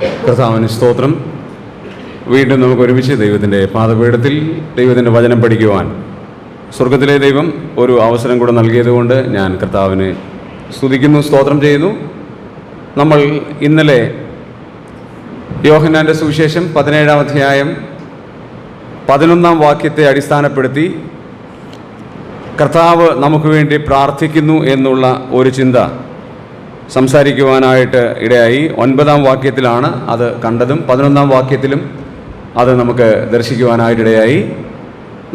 കർത്താവിന് സ്തോത്രം. വീണ്ടും നമുക്ക് ഒരുമിച്ച് ദൈവത്തിൻ്റെ പാദപീഠത്തിൽ ദൈവത്തിൻ്റെ വചനം പഠിക്കുവാൻ സ്വർഗത്തിലെ ദൈവം ഒരു അവസരം കൂടെ നൽകിയതുകൊണ്ട് ഞാൻ കർത്താവിനെ സ്തുതിക്കുന്നു, സ്തോത്രം ചെയ്യുന്നു. നമ്മൾ ഇന്നലെ യോഹന്നാൻ്റെ സുവിശേഷം 17-ാം അധ്യായം 11-ാം വാക്യത്തെ അടിസ്ഥാനപ്പെടുത്തി കർത്താവ് നമുക്ക് വേണ്ടി പ്രാർത്ഥിക്കുന്നു എന്നുള്ള ഒരു ചിന്ത സംസാരിക്കുവാനായിട്ട് ഇടയായി. 9-ാം വാക്യത്തിലാണ് അത് കണ്ടതും 11-ാം വാക്യത്തിലും അത് നമുക്ക് ദർശിക്കുവാനായിട്ടിടയായി.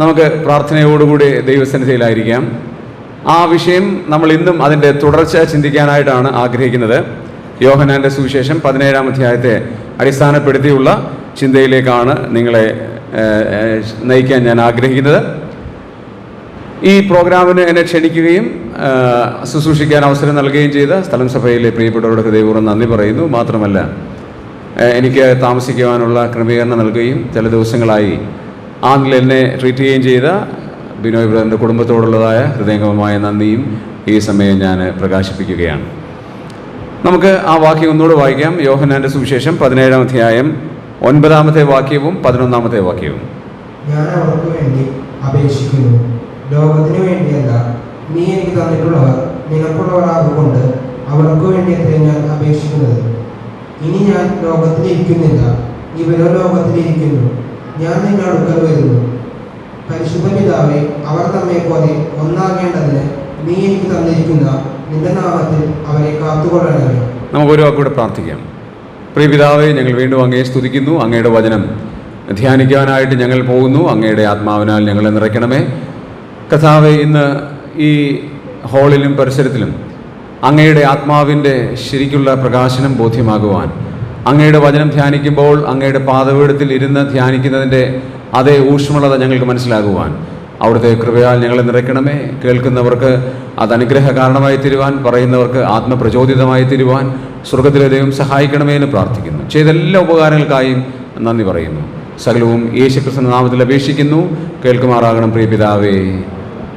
നമുക്ക് പ്രാർത്ഥനയോടുകൂടി ദൈവസന്നിധിയിലായിരിക്കാം. ആ വിഷയം നമ്മൾ ഇന്നും അതിൻ്റെ തുടർച്ച ചിന്തിക്കാനായിട്ടാണ് ആഗ്രഹിക്കുന്നത്. യോഹന്നാൻ്റെ സുവിശേഷം 17-ാം അധ്യായത്തെ അടിസ്ഥാനപ്പെടുത്തിയുള്ള ചിന്തയിലേക്കാണ് നിങ്ങളെ നയിക്കാൻ ഞാൻ ആഗ്രഹിക്കുന്നത്. ഈ പ്രോഗ്രാമിന് എന്നെ ക്ഷണിക്കുകയും ശുശ്രൂഷിക്കാൻ അവസരം നൽകുകയും ചെയ്ത സ്ഥലം സഭയിലെ പ്രിയപ്പെട്ടവരുടെ ഹൃദയപൂർവ്വം നന്ദി പറയുന്നു. മാത്രമല്ല, എനിക്ക് താമസിക്കുവാനുള്ള ക്രമീകരണം നൽകുകയും ചില ദിവസങ്ങളായി ആണ്ടിൽ എന്നെ ട്രീറ്റ് ചെയ്യുകയും ചെയ്ത ബിനോയ് ബ്രദറിൻ്റെ കുടുംബത്തോടുള്ളതായ ഹൃദയംഗമമായ നന്ദിയും ഈ സമയം ഞാൻ പ്രകാശിപ്പിക്കുകയാണ്. നമുക്ക് ആ വാക്യം ഒന്നുകൂടെ വായിക്കാം. യോഹന്നാൻ്റെ സുവിശേഷം 17-ാം അധ്യായം 9-ാമത്തെ വാക്യവും 11-ാമത്തെ വാക്യവും. ഞാൻ അവർക്ക് വേണ്ടി അപേക്ഷിക്കുന്നു, ലോകത്തിനു വേണ്ടിയല്ല, നീ എനിക്ക് തന്നിട്ടുള്ളവർ നിനക്കുള്ളവരാകൊണ്ട് അവർക്ക് വേണ്ടിയത്രേ ഞാൻ അപേക്ഷിക്കുന്നത്. ഇനി ഞാൻ ലോകത്തിലിരിക്കുന്നില്ല, ഇവരോ ലോകത്തിലിരിക്കുന്നു. ഞാൻ നിന്റെ അടുക്കൽ വരുന്നു. പരിശുദ്ധ പിതാവേ, അവർ നമ്മെ പോലെ ഒന്നാകേണ്ടതിന് നീ എനിക്ക് തന്നിരിക്കുന്ന നിന്റെ നാമത്തിൽ അവരെ കാത്തുകൊള്ളണമേ. നമുക്കൊരു വാക്കൂടെ പ്രാർത്ഥിക്കാം. പ്രിയ പിതാവേ, ഞങ്ങൾ വീണ്ടും അങ്ങയെ സ്തുതിക്കുന്നു. അങ്ങയുടെ വചനം ധ്യാനിക്കാനായിട്ട് ഞങ്ങൾ പോകുന്നു. അങ്ങയുടെ ആത്മാവിനാൽ ഞങ്ങളെ നിറയ്ക്കണമേ. കർത്താവേ, ഇന്ന് ഈ ഹാളിലും പരിസരത്തിലും അങ്ങയുടെ ആത്മാവിൻ്റെ ശരിക്കുള്ള പ്രകാശനം ബോധ്യമാകുവാൻ, അങ്ങയുടെ വചനം ധ്യാനിക്കുമ്പോൾ അങ്ങയുടെ പാദപീഠത്തിൽ ഇരുന്ന് ധ്യാനിക്കുന്നതിൻ്റെ അതേ ഊഷ്മളത ഞങ്ങൾക്ക് മനസ്സിലാകുവാൻ അവിടുത്തെ കൃപയാൽ ഞങ്ങളെ നിറയ്ക്കണമേ. കേൾക്കുന്നവർക്ക് അത് അനുഗ്രഹ കാരണമായി തീരുവാൻ, പറയുന്നവർക്ക് ആത്മപ്രചോദിതമായി തീരുവാൻ സ്വർഗത്തിലെ ദൈവം സഹായിക്കണമേ എന്ന് പ്രാർത്ഥിക്കുന്നു. ചെയ്ത എല്ലാ ഉപകാരങ്ങൾക്കായും നന്ദി പറയുന്നു. സകലവും യേശുക്രിസ്തുവിന്റെ നാമത്തിൽ അപേക്ഷിക്കുന്നു. കേൾക്കുമാറാകണം പ്രിയ പിതാവേ,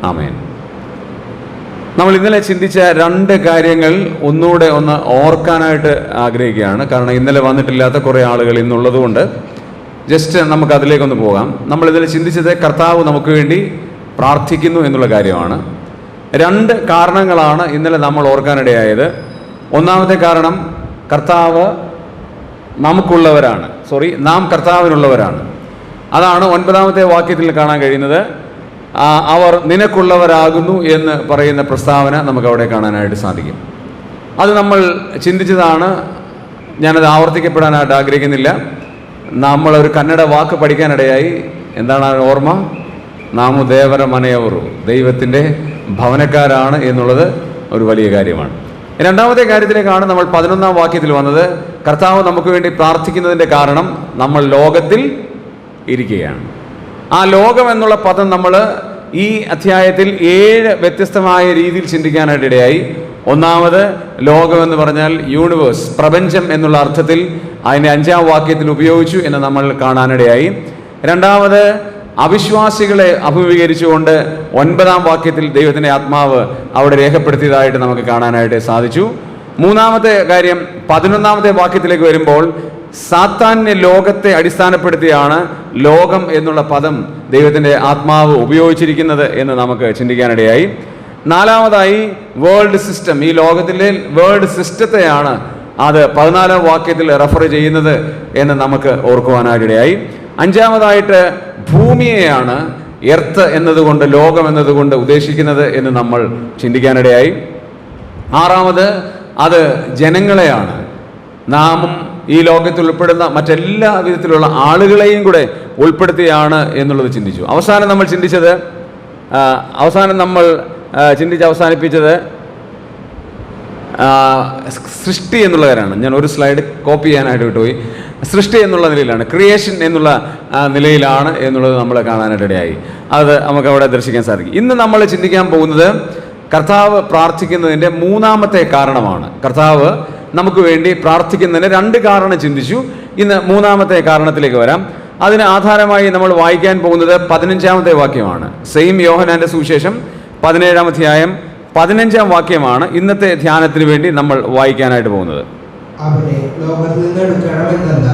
ആമേൻ. നമ്മൾ ഇന്നലെ ചിന്തിച്ച 2 കാര്യങ്ങൾ ഒന്നുകൂടെ ഒന്ന് ഓർക്കാനായിട്ട് ആഗ്രഹിക്കുകയാണ്. കാരണം ഇന്നലെ വന്നിട്ടില്ലാത്ത കുറേ ആളുകൾ ഇന്നുള്ളതുകൊണ്ട് ജസ്റ്റ് നമുക്ക് അതിലേക്കൊന്ന് പോകാം. നമ്മൾ ഇന്നലെ ചിന്തിച്ചത് കർത്താവ് നമുക്ക് വേണ്ടി പ്രാർത്ഥിക്കുന്നു എന്നുള്ള കാര്യമാണ്. 2 കാരണങ്ങളാണ് ഇന്നലെ നമ്മൾ ഓർക്കാനിടയായത്. ഒന്നാമത്തെ കാരണം, കർത്താവ് നമുക്കുള്ളവരാണ്, നാം കർത്താവിനുള്ളവരാണ്. അതാണ് 9-ാമത്തെ വാക്യത്തിൽ കാണാൻ കഴിയുന്നത്. അവർ നിനക്കുള്ളവരാകുന്നു എന്ന് പറയുന്ന പ്രസ്താവന നമുക്കവിടെ കാണാനായിട്ട് സാധിക്കും. അത് നമ്മൾ ചിന്തിച്ചതാണ്. ഞാനത് ആവർത്തിക്കപ്പെടാനായിട്ട് ആഗ്രഹിക്കുന്നില്ല. നമ്മളൊരു കന്നഡ വാക്ക് പഠിക്കാനിടയായി. എന്താണ് ആ ഓർമ്മ? നാമു ദേവര മനയവറു, ദൈവത്തിൻ്റെ ഭവനക്കാരാണ് എന്നുള്ളത് ഒരു വലിയ കാര്യമാണ്. 2ാമത്തെ കാര്യത്തിലേക്കാണ് നമ്മൾ 11-ാം വാക്യത്തിൽ വന്നത്. കർത്താവ് നമുക്ക് വേണ്ടി പ്രാർത്ഥിക്കുന്നതിൻ്റെ കാരണം നമ്മൾ ലോകത്തിൽ ഇരിക്കുകയാണ്. ആ ലോകം എന്നുള്ള പദം നമ്മൾ ഈ അധ്യായത്തിൽ 7 വ്യത്യസ്തമായ രീതിയിൽ ചിന്തിക്കാനായിട്ടിടയായി. ഒന്നാമത്, ലോകം എന്ന് പറഞ്ഞാൽ യൂണിവേഴ്സ്, പ്രപഞ്ചം എന്നുള്ള അർത്ഥത്തിൽ അതിൻ്റെ 5-ാം വാക്യത്തിൽ ഉപയോഗിച്ചു എന്ന് നമ്മൾ കാണാനിടയായി. 2ാമത്, അവിശ്വാസികളെ അഭിമുഖീകരിച്ചുകൊണ്ട് 9-ാം വാക്യത്തിൽ ദൈവത്തിൻ്റെ ആത്മാവ് അവിടെ രേഖപ്പെടുത്തിയതായിട്ട് നമുക്ക് കാണാനായിട്ട് സാധിച്ചു. 3ാമത്തെ കാര്യം, 11-ാമത്തെ വാക്യത്തിലേക്ക് വരുമ്പോൾ സാത്താന്യ ലോകത്തെ അടിസ്ഥാനപ്പെടുത്തിയാണ് ലോകം എന്നുള്ള പദം ദൈവത്തിൻ്റെ ആത്മാവ് ഉപയോഗിച്ചിരിക്കുന്നത് എന്ന് നമുക്ക് ചിന്തിക്കാനിടയായി. 4ാമതായി, വേൾഡ് സിസ്റ്റം, ഈ ലോകത്തിലെ വേൾഡ് സിസ്റ്റത്തെയാണ് അത് 14-ാം വാക്യത്തിൽ റെഫർ ചെയ്യുന്നത് എന്ന് നമുക്ക് ഓർക്കുവാനായിട്ടിടയായി. 5ാമതായിട്ട്, ഭൂമിയെയാണ് എർത്ത് എന്നതുകൊണ്ട്, ലോകം എന്നതുകൊണ്ട് ഉദ്ദേശിക്കുന്നത് എന്ന് നമ്മൾ ചിന്തിക്കാനിടയായി. 6ാമത്, അത് ജനങ്ങളെയാണ്, നാമും ഈ ലോകത്തിൽ ഉൾപ്പെടുന്ന മറ്റെല്ലാ വിധത്തിലുള്ള ആളുകളെയും കൂടെ ഉൾപ്പെടുത്തിയാണ് എന്നുള്ളത് ചിന്തിച്ചു. അവസാനം നമ്മൾ അവസാനിപ്പിച്ചത് സൃഷ്ടി എന്നുള്ള കാര്യമാണ്. ഞാൻ ഒരു സ്ലൈഡ് കോപ്പി ചെയ്യാനായിട്ട് വിട്ടുപോയി. സൃഷ്ടി എന്നുള്ള നിലയിലാണ്, ക്രിയേഷൻ എന്നുള്ള നിലയിലാണ് എന്നുള്ളത് നമ്മൾ കാണാനായിട്ടിടയായി. അത് നമുക്ക് അവിടെ ദർശിക്കാൻ സാധിക്കും. ഇന്ന് നമ്മൾ ചിന്തിക്കാൻ പോകുന്നത് കർത്താവ് പ്രാർത്ഥിക്കുന്നതിൻ്റെ 3ാമത്തെ കാരണമാണ്. കർത്താവ് നമുക്ക് വേണ്ടി പ്രാർത്ഥിക്കുന്നതിന് 2 കാരണം ചിന്തിച്ചു. ഇന്ന് 3ാമത്തെ കാരണത്തിലേക്ക് വരാം. അതിന് ആധാരമായി നമ്മൾ വായിക്കാൻ പോകുന്നത് 15-ാമത്തെ വാക്യമാണ്. സെയിം യോഹന്നാൻ്റെ സുവിശേഷം 17-ാം അധ്യായം 15-ാം വാക്യമാണ് ഇന്നത്തെ ധ്യാനത്തിന് വേണ്ടി നമ്മൾ വായിക്കാനായിട്ട് പോകുന്നത്. അവരെ ലോകത്തിൽ നിന്ന് എടുക്കണമെന്നല്ല,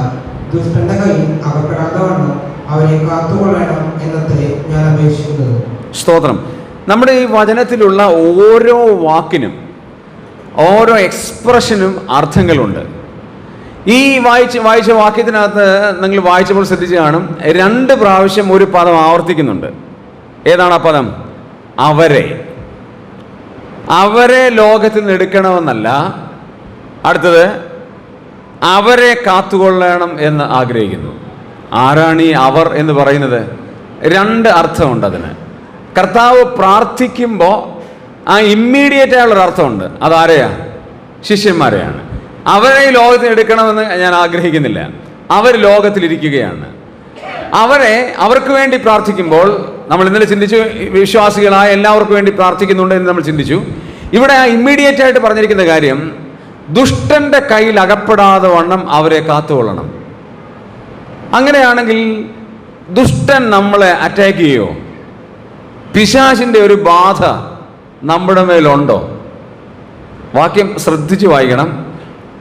ദുഷ്ടന്റെ കയ്യിൽ അകപ്പെടാതെ വണ്ണം അവരെ കാത്തുകൊള്ളണം എന്നത്രേ ഞാൻ അപേക്ഷിക്കുന്നത്. സ്തോത്രം. നമ്മുടെ ഈ വചനത്തിലുള്ള ഓരോ വാക്കിനും ഓരോ എക്സ്പ്രഷനും അർത്ഥങ്ങളുണ്ട്. ഈ വായിച്ച വാക്യത്തിനകത്ത് നിങ്ങൾ വായിച്ചപ്പോൾ ശ്രദ്ധിച്ച് കാണും, 2 പ്രാവശ്യം ഒരു പദം ആവർത്തിക്കുന്നുണ്ട്. ഏതാണ് ആ പദം? അവരെ ലോകത്തിൽ നിന്ന് എടുക്കണമെന്നല്ല, അടുത്തത് അവരെ കാത്തുകൊള്ളണം എന്ന് ആഗ്രഹിക്കുന്നു. ആരാണ് ഈ അവർ എന്ന് പറയുന്നത്? 2 അർത്ഥമുണ്ട് അതിന്. കർത്താവ് പ്രാർത്ഥിക്കുമ്പോൾ ആ ഇമ്മീഡിയറ്റ് ആയുള്ളൊരു അർത്ഥമുണ്ട്. അതാരെയാ? ശിഷ്യന്മാരെയാണ്. അവരെ ഈ ലോകത്തിൽ എടുക്കണമെന്ന് ഞാൻ ആഗ്രഹിക്കുന്നില്ല. അവർ ലോകത്തിലിരിക്കുകയാണ്. അവർക്ക് വേണ്ടി പ്രാർത്ഥിക്കുമ്പോൾ നമ്മൾ ഇന്നലെ ചിന്തിച്ചു, വിശ്വാസികളായ എല്ലാവർക്കും വേണ്ടി പ്രാർത്ഥിക്കുന്നുണ്ട് എന്ന് നമ്മൾ ചിന്തിച്ചു. ഇവിടെ ഇമ്മീഡിയറ്റ് ആയിട്ട് പറഞ്ഞിരിക്കുന്ന കാര്യം, ദുഷ്ടന്റെ കയ്യിൽ അകപ്പെടാതെ വണ്ണം അവരെ കാത്തുകൊള്ളണം. അങ്ങനെയാണെങ്കിൽ ദുഷ്ടൻ നമ്മളെ അറ്റാക്ക് ചെയ്യോ? പിശാചിന്റെ ഒരു ബാധ നമ്മുടെ മേലുണ്ടോ? വാക്യം ശ്രദ്ധിച്ചു വായിക്കണം.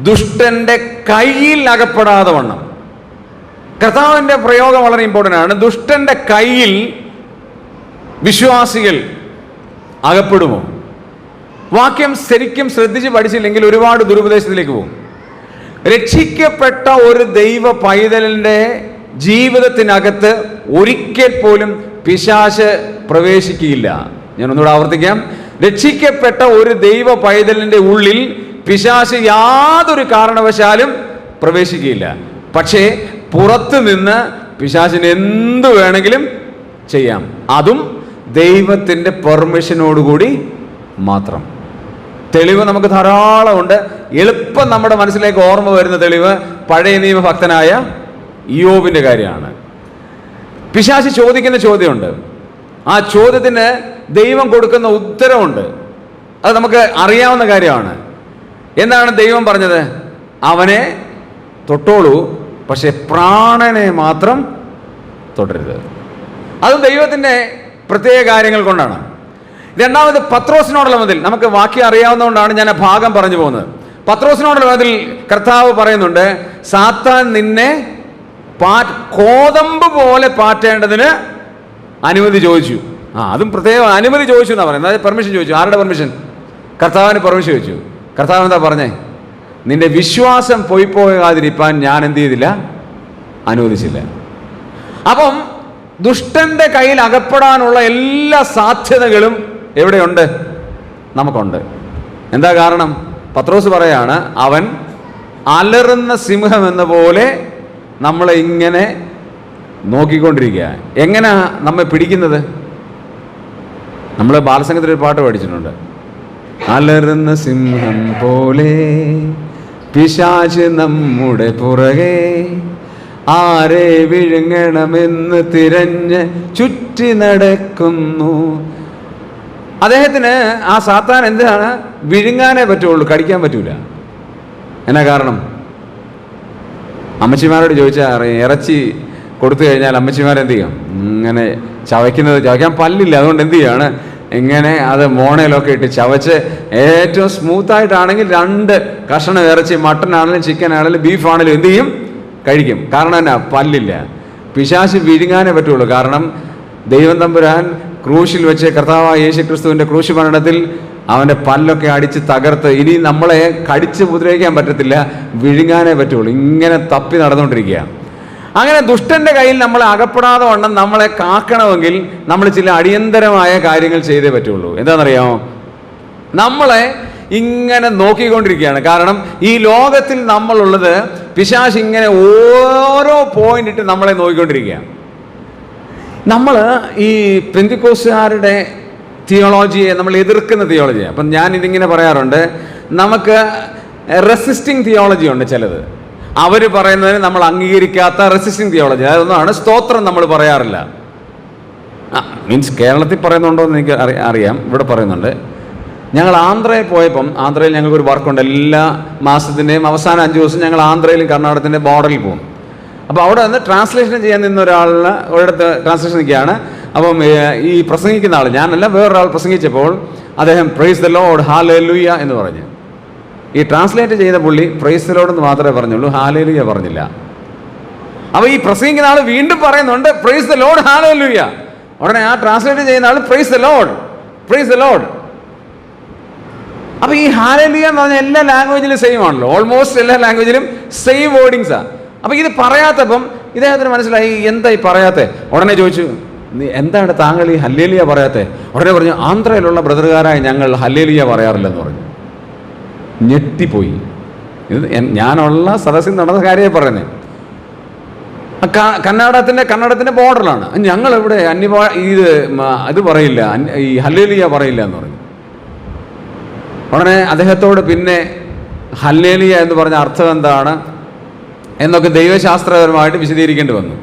ദുഷ്ടന്റെ കയ്യിൽ അകപ്പെടാതെ വണ്ണം. കർത്താവിന്റെ പ്രയോഗം വളരെ ഇമ്പോർട്ടൻ്റ് ആണ്. ദുഷ്ടന്റെ കയ്യിൽ വിശ്വാസികൾ അകപ്പെടുമോ? വാക്യം ശരിക്കും ശ്രദ്ധിച്ച് പഠിച്ചില്ലെങ്കിൽ ഒരുപാട് ദുരുപദേശത്തിലേക്ക് പോകും. രക്ഷിക്കപ്പെട്ട ഒരു ദൈവ പൈതലിന്റെ ജീവിതത്തിനകത്ത് ഒരിക്കൽ പോലും പിശാച് പ്രവേശിക്കുകയില്ല. ഞാൻ ഒന്നുകൂടെ ആവർത്തിക്കാം. രക്ഷിക്കപ്പെട്ട ഒരു ദൈവ പൈതലിന്റെ ഉള്ളിൽ പിശാച് യാതൊരു കാരണവശാലും പ്രവേശിക്കുകയില്ല. പക്ഷേ പുറത്തു നിന്ന് പിശാചിന് എന്തു വേണമെങ്കിലും ചെയ്യാം. അതും ദൈവത്തിൻ്റെ പെർമിഷനോടുകൂടി മാത്രം. തെളിവ് നമുക്ക് ധാരാളമുണ്ട്. എളുപ്പം നമ്മുടെ മനസ്സിലേക്ക് ഓർമ്മ വരുന്ന തെളിവ് പഴയ നിയമ ഭക്തനായ ഇയ്യോബിൻ്റെ കാര്യമാണ്. പിശാച് ചോദിക്കുന്ന ചോദ്യമുണ്ട്. ആ ചോദ്യത്തിന് ദൈവം കൊടുക്കുന്ന ഉത്തരവുണ്ട്. അത് നമുക്ക് അറിയാവുന്ന കാര്യമാണ്. എന്താണ് ദൈവം പറഞ്ഞത്? അവനെ തൊട്ടോളൂ, പക്ഷെ പ്രാണനെ മാത്രം തൊടരുത്. അത് ദൈവത്തിൻ്റെ പ്രത്യേക കാര്യങ്ങൾ കൊണ്ടാണ്. രണ്ടാമത് പത്രോസിനോടുള്ള മതിൽ. നമുക്ക് വാക്യം അറിയാവുന്നതുകൊണ്ടാണ് ഞാൻ ആ ഭാഗം പറഞ്ഞു പോകുന്നത്. പത്രോസിനോടുള്ള മതിൽ കർത്താവ് പറയുന്നുണ്ട്, സാത്താൻ നിന്നെ കോതമ്പ് പോലെ പാറ്റേണ്ടതിന് അനുമതി ചോദിച്ചു. അതും പ്രത്യേകം അനുമതി ചോദിച്ചു എന്നാണ് പറയുന്നത്. അതായത് പെർമിഷൻ ചോദിച്ചു. ആരുടെ പെർമിഷൻ? കർത്താവിന് പെർമിഷൻ ചോദിച്ചു. കർത്താവ് എന്താ പറഞ്ഞേ? നിന്റെ വിശ്വാസം പോകാതിരിക്കാൻ ഞാൻ എന്ത് ചെയ്തില്ല? അനുവദിച്ചില്ല. അപ്പം ദുഷ്ടന്റെ കയ്യിൽ അകപ്പെടാനുള്ള എല്ലാ സാധ്യതകളും എവിടെയുണ്ട്? നമുക്കുണ്ട്. എന്താ കാരണം? പത്രോസ് പറയാണ്, അവൻ അലറുന്ന സിംഹം എന്ന പോലെ നമ്മളെ ഇങ്ങനെ നോക്കിക്കൊണ്ടിരിക്കുക. എങ്ങനെ നമ്മെ പിടിക്കുന്നത്? നമ്മൾ ബാലസംഘത്തിൽ ഒരു പാട്ട് പഠിച്ചിട്ടുണ്ട്. അലറുന്ന സിംഹം പോലെ പിശാച് നമ്മുടെ പുറകെ, ആരെ വിഴുങ്ങണമെന്ന് തിരഞ്ഞ് ചുറ്റി നടക്കുന്നു. അദ്ദേഹത്തിന് ആ സാത്താൻ എന്താണ്? വിഴുങ്ങാനേ പറ്റുള്ളൂ, കടിക്കാൻ പറ്റൂല. എന്നാ കാരണം? അമ്മച്ചിമാരോട് ചോദിച്ചാൽ അറിയാം. ഇറച്ചി കൊടുത്തു കഴിഞ്ഞാൽ അമ്മച്ചിമാരെന്ത് ചെയ്യും? ഇങ്ങനെ ചവയ്ക്കാൻ പല്ലില്ല. അതുകൊണ്ട് എന്ത് ചെയ്യാണ്? ഇങ്ങനെ അത് മോണയിലൊക്കെ ഇട്ട് ചവച്ച് ഏറ്റവും സ്മൂത്തായിട്ടാണെങ്കിൽ 2 കഷണം ഇറച്ചി, മട്ടൺ ആണെങ്കിലും ചിക്കൻ ആണെങ്കിലും ബീഫ് ആണെങ്കിലും എന്ത് ചെയ്യും? കഴിക്കും. കാരണം എന്നാ? പല്ലില്ല. പിശാച് വിഴുങ്ങാനേ പറ്റുള്ളൂ. കാരണം ദൈവം തമ്പുരാൻ ക്രൂശിൽ വെച്ച് കർത്താവായ യേശു ക്രിസ്തുവിൻ്റെ ക്രൂശ് മരണത്തിൽ അവൻ്റെ പല്ലൊക്കെ അടിച്ച് തകർത്ത് ഇനി നമ്മളെ കടിച്ച് ഉപദ്രവിക്കാൻ പറ്റത്തില്ല, വിഴുങ്ങാനേ പറ്റുള്ളൂ. ഇങ്ങനെ തപ്പി നടന്നുകൊണ്ടിരിക്കുക. അങ്ങനെ ദുഷ്ടന്റെ കയ്യിൽ നമ്മളെ അകപ്പെടാതെ വണ്ണം നമ്മളെ കാക്കണമെങ്കിൽ നമ്മൾ ചില അടിയന്തരമായ കാര്യങ്ങൾ ചെയ്തേ പറ്റുള്ളൂ. എന്താണെന്നറിയാമോ? നമ്മളെ ഇങ്ങനെ നോക്കിക്കൊണ്ടിരിക്കുകയാണ്. കാരണം ഈ ലോകത്തിൽ നമ്മളുള്ളത് പിശാച് ഇങ്ങനെ ഓരോ പോയിന്റ് ഇട്ട് നമ്മളെ നോക്കിക്കൊണ്ടിരിക്കുകയാണ്. നമ്മൾ ഈ പെന്തിക്കോസ്തുകാരുടെ തിയോളജിയെ നമ്മൾ എതിർക്കുന്ന തിയോളജിയാണ്. അപ്പം ഞാൻ ഇതിങ്ങനെ പറയാറുണ്ട്, നമുക്ക് റെസിസ്റ്റിംഗ് തിയോളജി ഉണ്ട് ചിലത്. അവർ പറയുന്നതിന് നമ്മൾ അംഗീകരിക്കാത്ത റെസിസ്റ്റിംഗ് തിയോളജി. അതൊന്നാണ് സ്തോത്രം നമ്മൾ പറയാറില്ല. മീൻസ് കേരളത്തിൽ പറയുന്നുണ്ടോ എന്ന് എനിക്ക് അറിയാം. ഇവിടെ പറയുന്നുണ്ട്. ഞങ്ങൾ ആന്ധ്രയിൽ പോയപ്പം, ആന്ധ്രയിൽ ഞങ്ങൾക്കൊരു വർക്കുണ്ട്. എല്ലാ മാസത്തിൻ്റെയും അവസാന 5 ദിവസം ഞങ്ങൾ ആന്ധ്രയിലും കർണാടകത്തിൻ്റെ ബോർഡറിൽ പോകും. അപ്പോൾ അവിടെ നിന്ന് ട്രാൻസ്ലേഷൻ ചെയ്യാൻ നിന്ന ഒരിടത്ത് ട്രാൻസ്ലേഷൻ നിൽക്കുകയാണ്. അപ്പം ഈ പ്രസംഗിക്കുന്ന ആൾ, ഞാനല്ല വേറൊരാൾ പ്രസംഗിച്ചപ്പോൾ അദ്ദേഹം പ്രൈസ് ദ ലോർഡ് ഹല്ലേലൂയ എന്ന് പറഞ്ഞു. ഈ ട്രാൻസ്ലേറ്റ് ചെയ്ത പുള്ളി പ്രൈസ് ദി ലോർഡ് എന്ന് മാത്രമേ പറഞ്ഞുള്ളൂ, ഹല്ലേലൂയ പറഞ്ഞില്ല. അപ്പോൾ ഈ പ്രസംഗിക്കുന്ന ആൾ വീണ്ടും പറയുന്നുണ്ട് പ്രൈസ് ദി ലോർഡ് ഹല്ലേലൂയ. ഉടനെ ആ ട്രാൻസ്ലേറ്റ് ചെയ്യുന്ന ആൾ praise the lord, praise the lord. അപ്പോൾ ഈ ഹല്ലേലൂയ എന്ന് പറഞ്ഞാൽ എല്ലാ ലാംഗ്വേജിലും സെയിം ആണല്ലോ, ഓൾമോസ്റ്റ് എല്ലാ ലാംഗ്വേജിലും സെയിം വേർഡിങ്സാണ്. അപ്പോൾ ഇത് പറയാത്തപ്പം ഇദ്ദേഹത്തിന് മനസ്സിലായി എന്താ ഈ പറയാത്തേ. ഉടനെ ചോദിച്ചു, നീ എന്താണ് താങ്കൾ ഈ ഹല്ലേലൂയ പറയാത്തേ? ഉടനെ പറഞ്ഞു, ആന്ധ്രയിലുള്ള ബ്രദറുകാരായി ഞങ്ങൾ ഹല്ലേലൂയ പറയാറില്ലെന്ന് പറഞ്ഞു. ഞെട്ടിപ്പോയി. ഇത് ഞാനുള്ള സദസ്സിൽ നടന്ന കാര്യമായി പറയുന്നത്. കന്നഡത്തിൻ്റെ ബോർഡറിലാണ്. ഞങ്ങളിവിടെ ഇത് പറയില്ല, ഈ ഹല്ലേലൂയ പറയില്ല എന്ന് പറഞ്ഞു. ഉടനെ അദ്ദേഹത്തോട് പിന്നെ ഹല്ലേലൂയ എന്ന് പറഞ്ഞ അർത്ഥം എന്താണ് എന്നൊക്കെ ദൈവശാസ്ത്രപരമായിട്ട് വിശദീകരിക്കേണ്ടി വന്നു.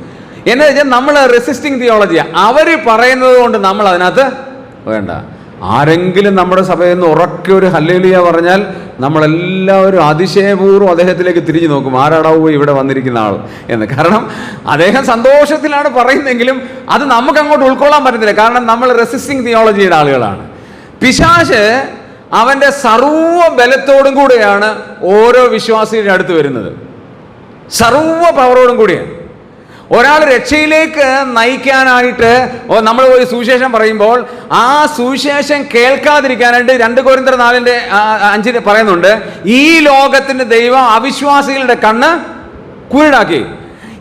എന്ന് വെച്ചാൽ നമ്മൾ റെസിസ്റ്റിംഗ് തിയോളജിയാണ്. അവർ പറയുന്നത് കൊണ്ട് നമ്മൾ അതിനകത്ത് വേണ്ട. ആരെങ്കിലും നമ്മുടെ സഭയിൽ നിന്ന് ഉറക്കെ ഒരു ഹല്ലേലൂയ പറഞ്ഞാൽ നമ്മളെല്ലാവരും അതിശയപൂർവ്വം അദ്ദേഹത്തിലേക്ക് തിരിഞ്ഞു നോക്കും, ആരാടാവോ ഇവിടെ വന്നിരിക്കുന്ന ആൾ എന്ന്. കാരണം അദ്ദേഹം സന്തോഷത്തിലാണ് പറയുന്നെങ്കിലും അത് നമുക്ക് അങ്ങോട്ട് ഉൾക്കൊള്ളാൻ പറ്റത്തില്ല. കാരണം നമ്മൾ റെസിസ്റ്റിംഗ് തിയോളജിയുടെ ആളുകളാണ്. പിശാച് അവൻ്റെ സർവ്വ ബലത്തോടും കൂടെയാണ് ഓരോ വിശ്വാസിയുടെ അടുത്ത് വരുന്നത്. സർവ്വ പവറോടും കൂടിയാണ്. ഒരാൾ രക്ഷയിലേക്ക് നയിക്കാനായിട്ട് നമ്മൾ ഒരു സുവിശേഷം പറയുമ്പോൾ ആ സുവിശേഷം കേൾക്കാതിരിക്കാനായിട്ട് 2 കൊരിന്ത്യർ 4:5 പറയുന്നുണ്ട്, ഈ ലോകത്തിൻ്റെ ദൈവം അവിശ്വാസികളുടെ കണ്ണ് കുരുടാക്കി.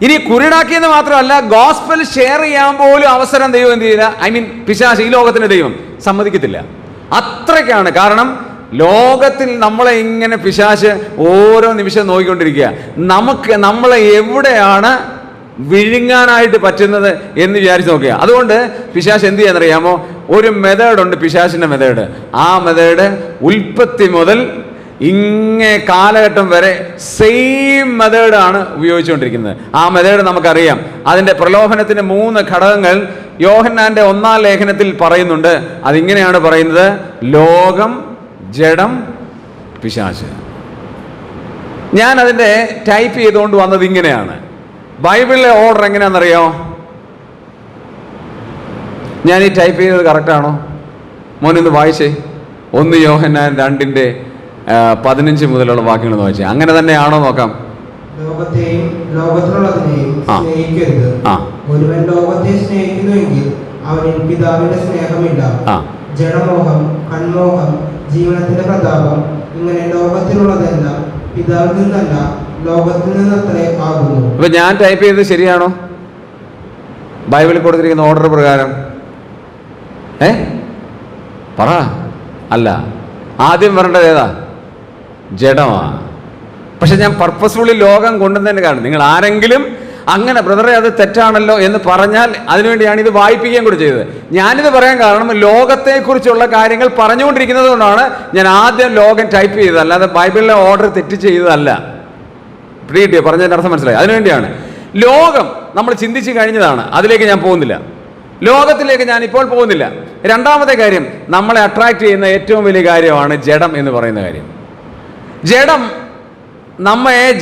ഇനി കുരുടാക്കിയെന്ന് മാത്രമല്ല, ഗോസ്പൽ ഷെയർ ചെയ്യാൻ പോലും അവസരം ദൈവം എന്ത് ചെയ്യില്ല, പിശാച് ഈ ലോകത്തിൻ്റെ ദൈവം സമ്മതിക്കത്തില്ല. അത്രയ്ക്കാണ്. കാരണം ലോകത്തിൽ നമ്മളെ ഇങ്ങനെ പിശാച് ഓരോ നിമിഷം നോക്കിക്കൊണ്ടിരിക്കുക. നമ്മളെ എവിടെയാണ് വിഴുങ്ങാനായിട്ട് പറ്റുന്നത് എന്ന് വിചാരിച്ച് നോക്കുക. അതുകൊണ്ട് പിശാച് എന്ത് ചെയ്യാന്നറിയാമോ, ഒരു മെത്തേഡുണ്ട് പിശാചിൻ്റെ മെത്തേഡ്. ആ മെത്തേഡ് ഉൽപ്പത്തി മുതൽ ഇങ്ങേ കാലഘട്ടം വരെ സെയിം മെത്തേഡാണ് ഉപയോഗിച്ചുകൊണ്ടിരിക്കുന്നത്. ആ മെത്തേഡ് നമുക്കറിയാം. അതിൻ്റെ പ്രലോഭനത്തിൻ്റെ 3 ഘടകങ്ങൾ യോഹന്നാൻ്റെ 1-ാം ലേഖനത്തിൽ പറയുന്നുണ്ട്. അതിങ്ങനെയാണ് പറയുന്നത്: ലോകം, ജഡം, പിശാച്. ഞാൻ അതിൻ്റെ ടൈപ്പ് ചെയ്തുകൊണ്ട് വന്നത് ഇങ്ങനെയാണ്. ബൈബിളിലെ ഓർഡർ എങ്ങനെയാണെന്നറിയോ? ഞാൻ ഈ ടൈപ്പ് ചെയ്തത് കറക്റ്റാണോ? മോനൊന്ന് വായിച്ചേ. 1 യോഹന്നാൻ 2:15 മുതലുള്ള വാക്യങ്ങൾ വായിച്ചേ. അങ്ങനെ തന്നെയാണോ നോക്കാം. ലോകത്തെയും ലോകത്തിലുള്ളതിനെയും സ്നേഹിക്കരുത്. ഒരുവൻ ലോകത്തെ സ്നേഹിക്കുന്നുവെങ്കിൽ അവനിൽ പിതാവിന്റെ സ്നേഹമില്ല. ജഡമോഹം, കൺമോഹം, ജീവനത്തിന്റെ പ്രതാപം, ഇങ്ങനെ ലോകത്തിലുള്ളതെല്ലാം പിതാവിൽ നിന്നല്ല ലോകത്തിൽ നിന്നത്രേ ആകുന്നു. അപ്പൊ ഞാൻ ടൈപ്പ് ചെയ്തത് ശരിയാണോ? ബൈബിളിൽ കൊടുത്തിരിക്കുന്ന ഓർഡർ പ്രകാരം പറ. അല്ല, ആദ്യം വരേണ്ടത് ഏതാ? ജഡമാണ്. പക്ഷെ ഞാൻ പർപ്പസ്ഫുള്ളി ലോകം കൊണ്ടുവന്നതിന് കാരണം, നിങ്ങൾ ആരെങ്കിലും അങ്ങനെ ബ്രദറെ അത് തെറ്റാണല്ലോ എന്ന് പറഞ്ഞാൽ അതിനുവേണ്ടിയാണ് ഇത് വായിപ്പിക്കുകയും കൂടി ചെയ്തത്. ഞാനിത് പറയാൻ കാരണം ലോകത്തെക്കുറിച്ചുള്ള കാര്യങ്ങൾ പറഞ്ഞുകൊണ്ടിരിക്കുന്നത് കൊണ്ടാണ് ഞാൻ ആദ്യം ലോകം ടൈപ്പ് ചെയ്തത്, അല്ലാതെ ബൈബിളിലെ ഓർഡർ തെറ്റ് ചെയ്തതല്ല. പ്രീട്ടിയോ പറഞ്ഞതിൻ്റെ അർത്ഥം മനസ്സിലായി? അതിനുവേണ്ടിയാണ്. ലോകം നമ്മൾ ചിന്തിച്ച് കഴിഞ്ഞതാണ്, അതിലേക്ക് ഞാൻ പോകുന്നില്ല. ലോകത്തിലേക്ക് ഞാൻ ഇപ്പോൾ പോകുന്നില്ല. രണ്ടാമത്തെ കാര്യം, നമ്മളെ അട്രാക്ട് ചെയ്യുന്ന ഏറ്റവും വലിയ കാര്യമാണ് ജഡം എന്ന് പറയുന്ന കാര്യം. ജഡം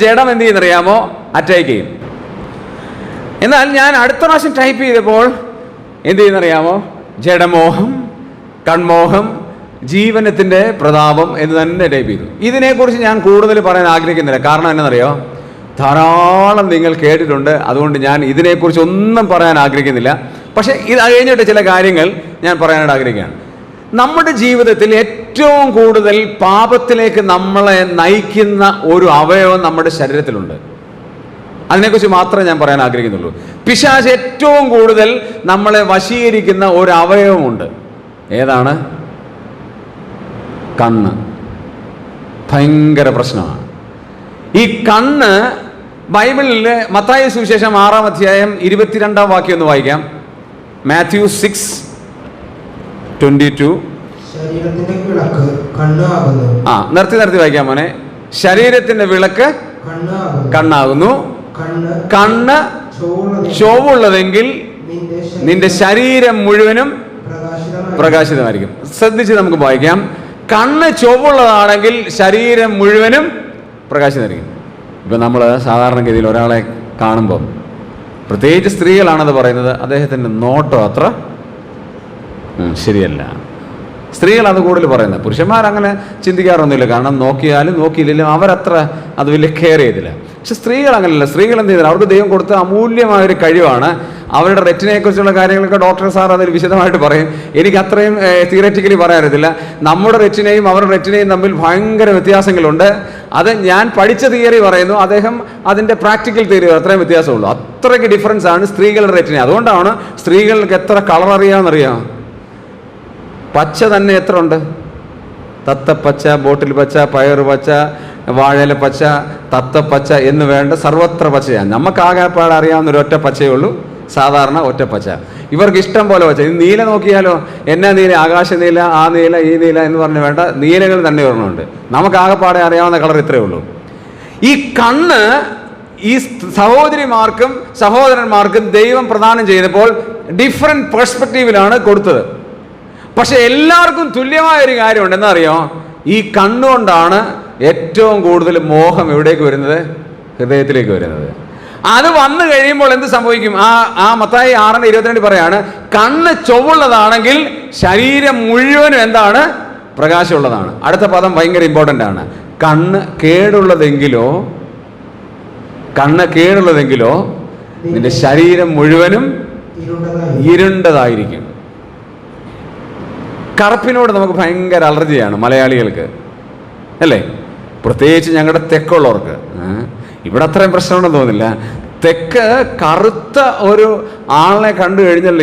ജഡം എന്ത് ചെയ്യുന്നറിയാമോ? അറ്റാക്ക് ചെയ്യും. എന്നാൽ ഞാൻ അടുത്ത പ്രാവശ്യം ടൈപ്പ് ചെയ്തപ്പോൾ എന്ത് ചെയ്യുന്നറിയാമോ? ജഡമോഹം, കൺമോഹം, ജീവനത്തിൻ്റെ പ്രതാപം എന്ന് തന്നെ ടൈപ്പ് ചെയ്തു. ഇതിനെക്കുറിച്ച് ഞാൻ കൂടുതൽ പറയാൻ ആഗ്രഹിക്കുന്നില്ല. കാരണം എന്നറിയോ? ധാരാളം നിങ്ങൾ കേട്ടിട്ടുണ്ട്. അതുകൊണ്ട് ഞാൻ ഇതിനെക്കുറിച്ച് ഒന്നും പറയാൻ ആഗ്രഹിക്കുന്നില്ല. പക്ഷേ ഇത് കഴിഞ്ഞിട്ട് ചില കാര്യങ്ങൾ ഞാൻ പറയാനായിട്ട് ആഗ്രഹിക്കുകയാണ്. നമ്മുടെ ജീവിതത്തിൽ ഏറ്റവും കൂടുതൽ പാപത്തിലേക്ക് നമ്മളെ നയിക്കുന്ന ഒരു അവയവം നമ്മുടെ ശരീരത്തിലുണ്ട്. അതിനെക്കുറിച്ച് മാത്രമേ ഞാൻ പറയാൻ ആഗ്രഹിക്കുന്നുള്ളൂ. പിശാച് ഏറ്റവും കൂടുതൽ നമ്മളെ വശീകരിക്കുന്ന ഒരു അവയവമുണ്ട്. ഏതാണ്? കണ്ണ്. ഭയങ്കര പ്രശ്നമാണ് ഈ കണ്ണ്. ബൈബിളിൽ മത്തായി സുവിശേഷം 6-ാം അധ്യായം 22-ാം വാക്യം ഒന്ന് വായിക്കാം. മാത്യു 6:22. ശരീരത്തിന്റെ വിളക്ക് കണ്ണാകുന്നു. നിർത്തി വായിക്കാം മോനെ. ശരീരത്തിന്റെ വിളക്ക് കണ്ണാകുന്നു. കണ്ണ് ചൊവ്വുള്ളതെങ്കിൽ നിന്റെ ശരീരം മുഴുവനും പ്രകാശിതമായിരിക്കും. ശ്രദ്ധിച്ച് നമുക്ക് വായിക്കാം. കണ്ണ് ചൊവ്വുള്ളതാണെങ്കിൽ ശരീരം മുഴുവനും പ്രകാശിതമായിരിക്കും. ഇപ്പം നമ്മൾ സാധാരണഗതിയിൽ ഒരാളെ കാണുമ്പം, പ്രത്യേകിച്ച് സ്ത്രീകളാണത് പറയുന്നത്, അദ്ദേഹത്തിൻ്റെ നോട്ടം അത്ര ശരിയല്ല. സ്ത്രീകൾ അത് കൂടുതൽ പറയുന്നത്. പുരുഷന്മാരങ്ങനെ ചിന്തിക്കാറൊന്നുമില്ല, കാരണം നോക്കിയാലും നോക്കിയില്ലെങ്കിലും അവരത്ര അത് വലിയ കെയർ ചെയ്തില്ല. പക്ഷെ സ്ത്രീകൾ അങ്ങനെയല്ല. സ്ത്രീകൾ എന്ത് ചെയ്തില്ല, അവർക്ക് ദൈവം കൊടുത്ത അമൂല്യമായൊരു കഴിവാണ്. അവരുടെ റെറ്റിനെക്കുറിച്ചുള്ള കാര്യങ്ങളൊക്കെ ഡോക്ടർ സാർ അതിൽ വിശദമായിട്ട് പറയും. എനിക്ക് അത്രയും തിയററ്റിക്കലി പറയാറില്ല. നമ്മുടെ റെറ്റിനെയും അവരുടെ റെറ്റിനെയും തമ്മിൽ ഭയങ്കര വ്യത്യാസങ്ങളുണ്ട്. അത് ഞാൻ പഠിച്ച തിയറി പറയുന്നു, അദ്ദേഹം അതിൻ്റെ പ്രാക്ടിക്കൽ തിയറി അത്രയും വ്യത്യാസമുള്ളൂ. അത്രയ്ക്ക് ഡിഫറൻസ് ആണ് സ്ത്രീകളുടെ റെറ്റിനെ. അതുകൊണ്ടാണ് സ്ത്രീകൾക്ക് എത്ര കളർ അറിയാമെന്നറിയാം. പച്ച തന്നെ എത്ര ഉണ്ട്? തത്തപ്പച്ച, ബോട്ടിൽ പച്ച, പയറ് പച്ച, വാഴയില പച്ച, തത്തപ്പച്ച എന്ന് വേണ്ട സർവത്ര പച്ചയാണ്. നമുക്കാകെപ്പാട് അറിയാവുന്ന ഒരു ഒറ്റ പച്ചയേ ഉള്ളൂ, സാധാരണ ഒറ്റ പച്ച. ഇവർക്ക് ഇഷ്ടം പോലെ പച്ച. ഇത് നീല നോക്കിയാലോ, എന്നാ നീല, ആകാശ നീല, ആ നീല, ഈ നീല എന്ന് പറഞ്ഞ് വേണ്ട, നീലകൾ തന്നെ ഒരെണ്ണമുണ്ട്. നമുക്കാകെപ്പാടെ അറിയാവുന്ന കളർ ഇത്രയേ ഉള്ളൂ. ഈ കണ്ണ് ഈ സഹോദരിമാർക്കും സഹോദരന്മാർക്കും ദൈവം പ്രദാനം ചെയ്തപ്പോൾ ഡിഫറെൻറ്റ് പെർസ്പെക്റ്റീവിലാണ് കൊടുത്തത്. പക്ഷെ എല്ലാവർക്കും തുല്യമായൊരു കാര്യമുണ്ട്. എന്നറിയോ? ഈ കണ്ണുകൊണ്ടാണ് ഏറ്റവും കൂടുതൽ മോഹം എവിടേക്ക് വരുന്നത്? ഹൃദയത്തിലേക്ക് വരുന്നത്. അത് വന്നു കഴിയുമ്പോൾ എന്ത് സംഭവിക്കും? മത്തായി 6:22 പറയാണ്, കണ്ണ് ചൊവ്വുള്ളതാണെങ്കിൽ ശരീരം മുഴുവനും എന്താണ്? പ്രകാശമുള്ളതാണ്. അടുത്ത പദം ഭയങ്കര ഇമ്പോർട്ടൻ്റ് ആണ്. കണ്ണ് കേടുള്ളതെങ്കിലോ നിന്റെ ശരീരം മുഴുവനും ഇരുണ്ടതായിരിക്കും. കറുപ്പിനോട് നമുക്ക് ഭയങ്കര അലർജിയാണ് മലയാളികൾക്ക്, അല്ലേ? പ്രത്യേകിച്ച് ഞങ്ങളുടെ തെക്കുള്ളവർക്ക്. ഇവിടെ അത്രയും പ്രശ്നമുണ്ടെന്ന് തോന്നില്ല. തെക്ക് കറുത്ത ഒരു ആളിനെ കണ്ടു കഴിഞ്ഞാൽ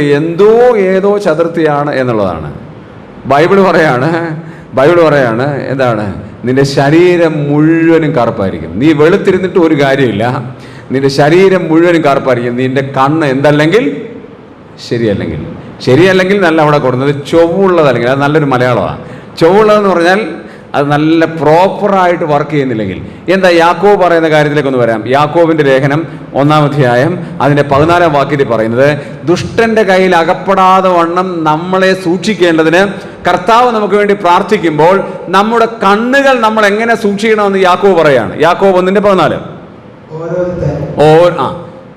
ഏതോ ചതുർത്ഥിയാണ് എന്നുള്ളതാണ്. ബൈബിൾ പറയാണ് എന്താണ്? നിന്റെ ശരീരം മുഴുവനും കറുപ്പായിരിക്കും. നീ വെളുത്തിരുന്നിട്ട് ഒരു കാര്യമില്ല, നിന്റെ ശരീരം മുഴുവനും കറുപ്പായിരിക്കും. നിന്റെ കണ്ണ് എന്തല്ലെങ്കിൽ ശരിയല്ലെങ്കിൽ നല്ല അവിടെ കൊടുക്കുന്നത് ചൊവ്വുള്ളതല്ലെങ്കിൽ, അത് നല്ലൊരു മലയാളമാണ്. ചൊവ്വുള്ളതെന്ന് പറഞ്ഞാൽ അത് നല്ല പ്രോപ്പറായിട്ട് വർക്ക് ചെയ്യുന്നില്ലെങ്കിൽ. എന്താ യാക്കോബ് പറയുന്ന കാര്യത്തിലേക്കൊന്ന് വരാം. യാക്കോബിൻ്റെ ലേഖനം 1-ാം അധ്യായം അതിൻ്റെ 14-ാം വാക്യത്തിൽ പറയുന്നത്, ദുഷ്ടൻ്റെ കയ്യിൽ അകപ്പെടാതെ വണ്ണം നമ്മളെ സൂക്ഷിക്കേണ്ടതിന് കർത്താവ് നമുക്ക് വേണ്ടി പ്രാർത്ഥിക്കുമ്പോൾ നമ്മുടെ കണ്ണുകൾ നമ്മൾ എങ്ങനെ സൂക്ഷിക്കണമെന്ന് യാക്കോബ് പറയാണ്. യാക്കോബ് 1:14.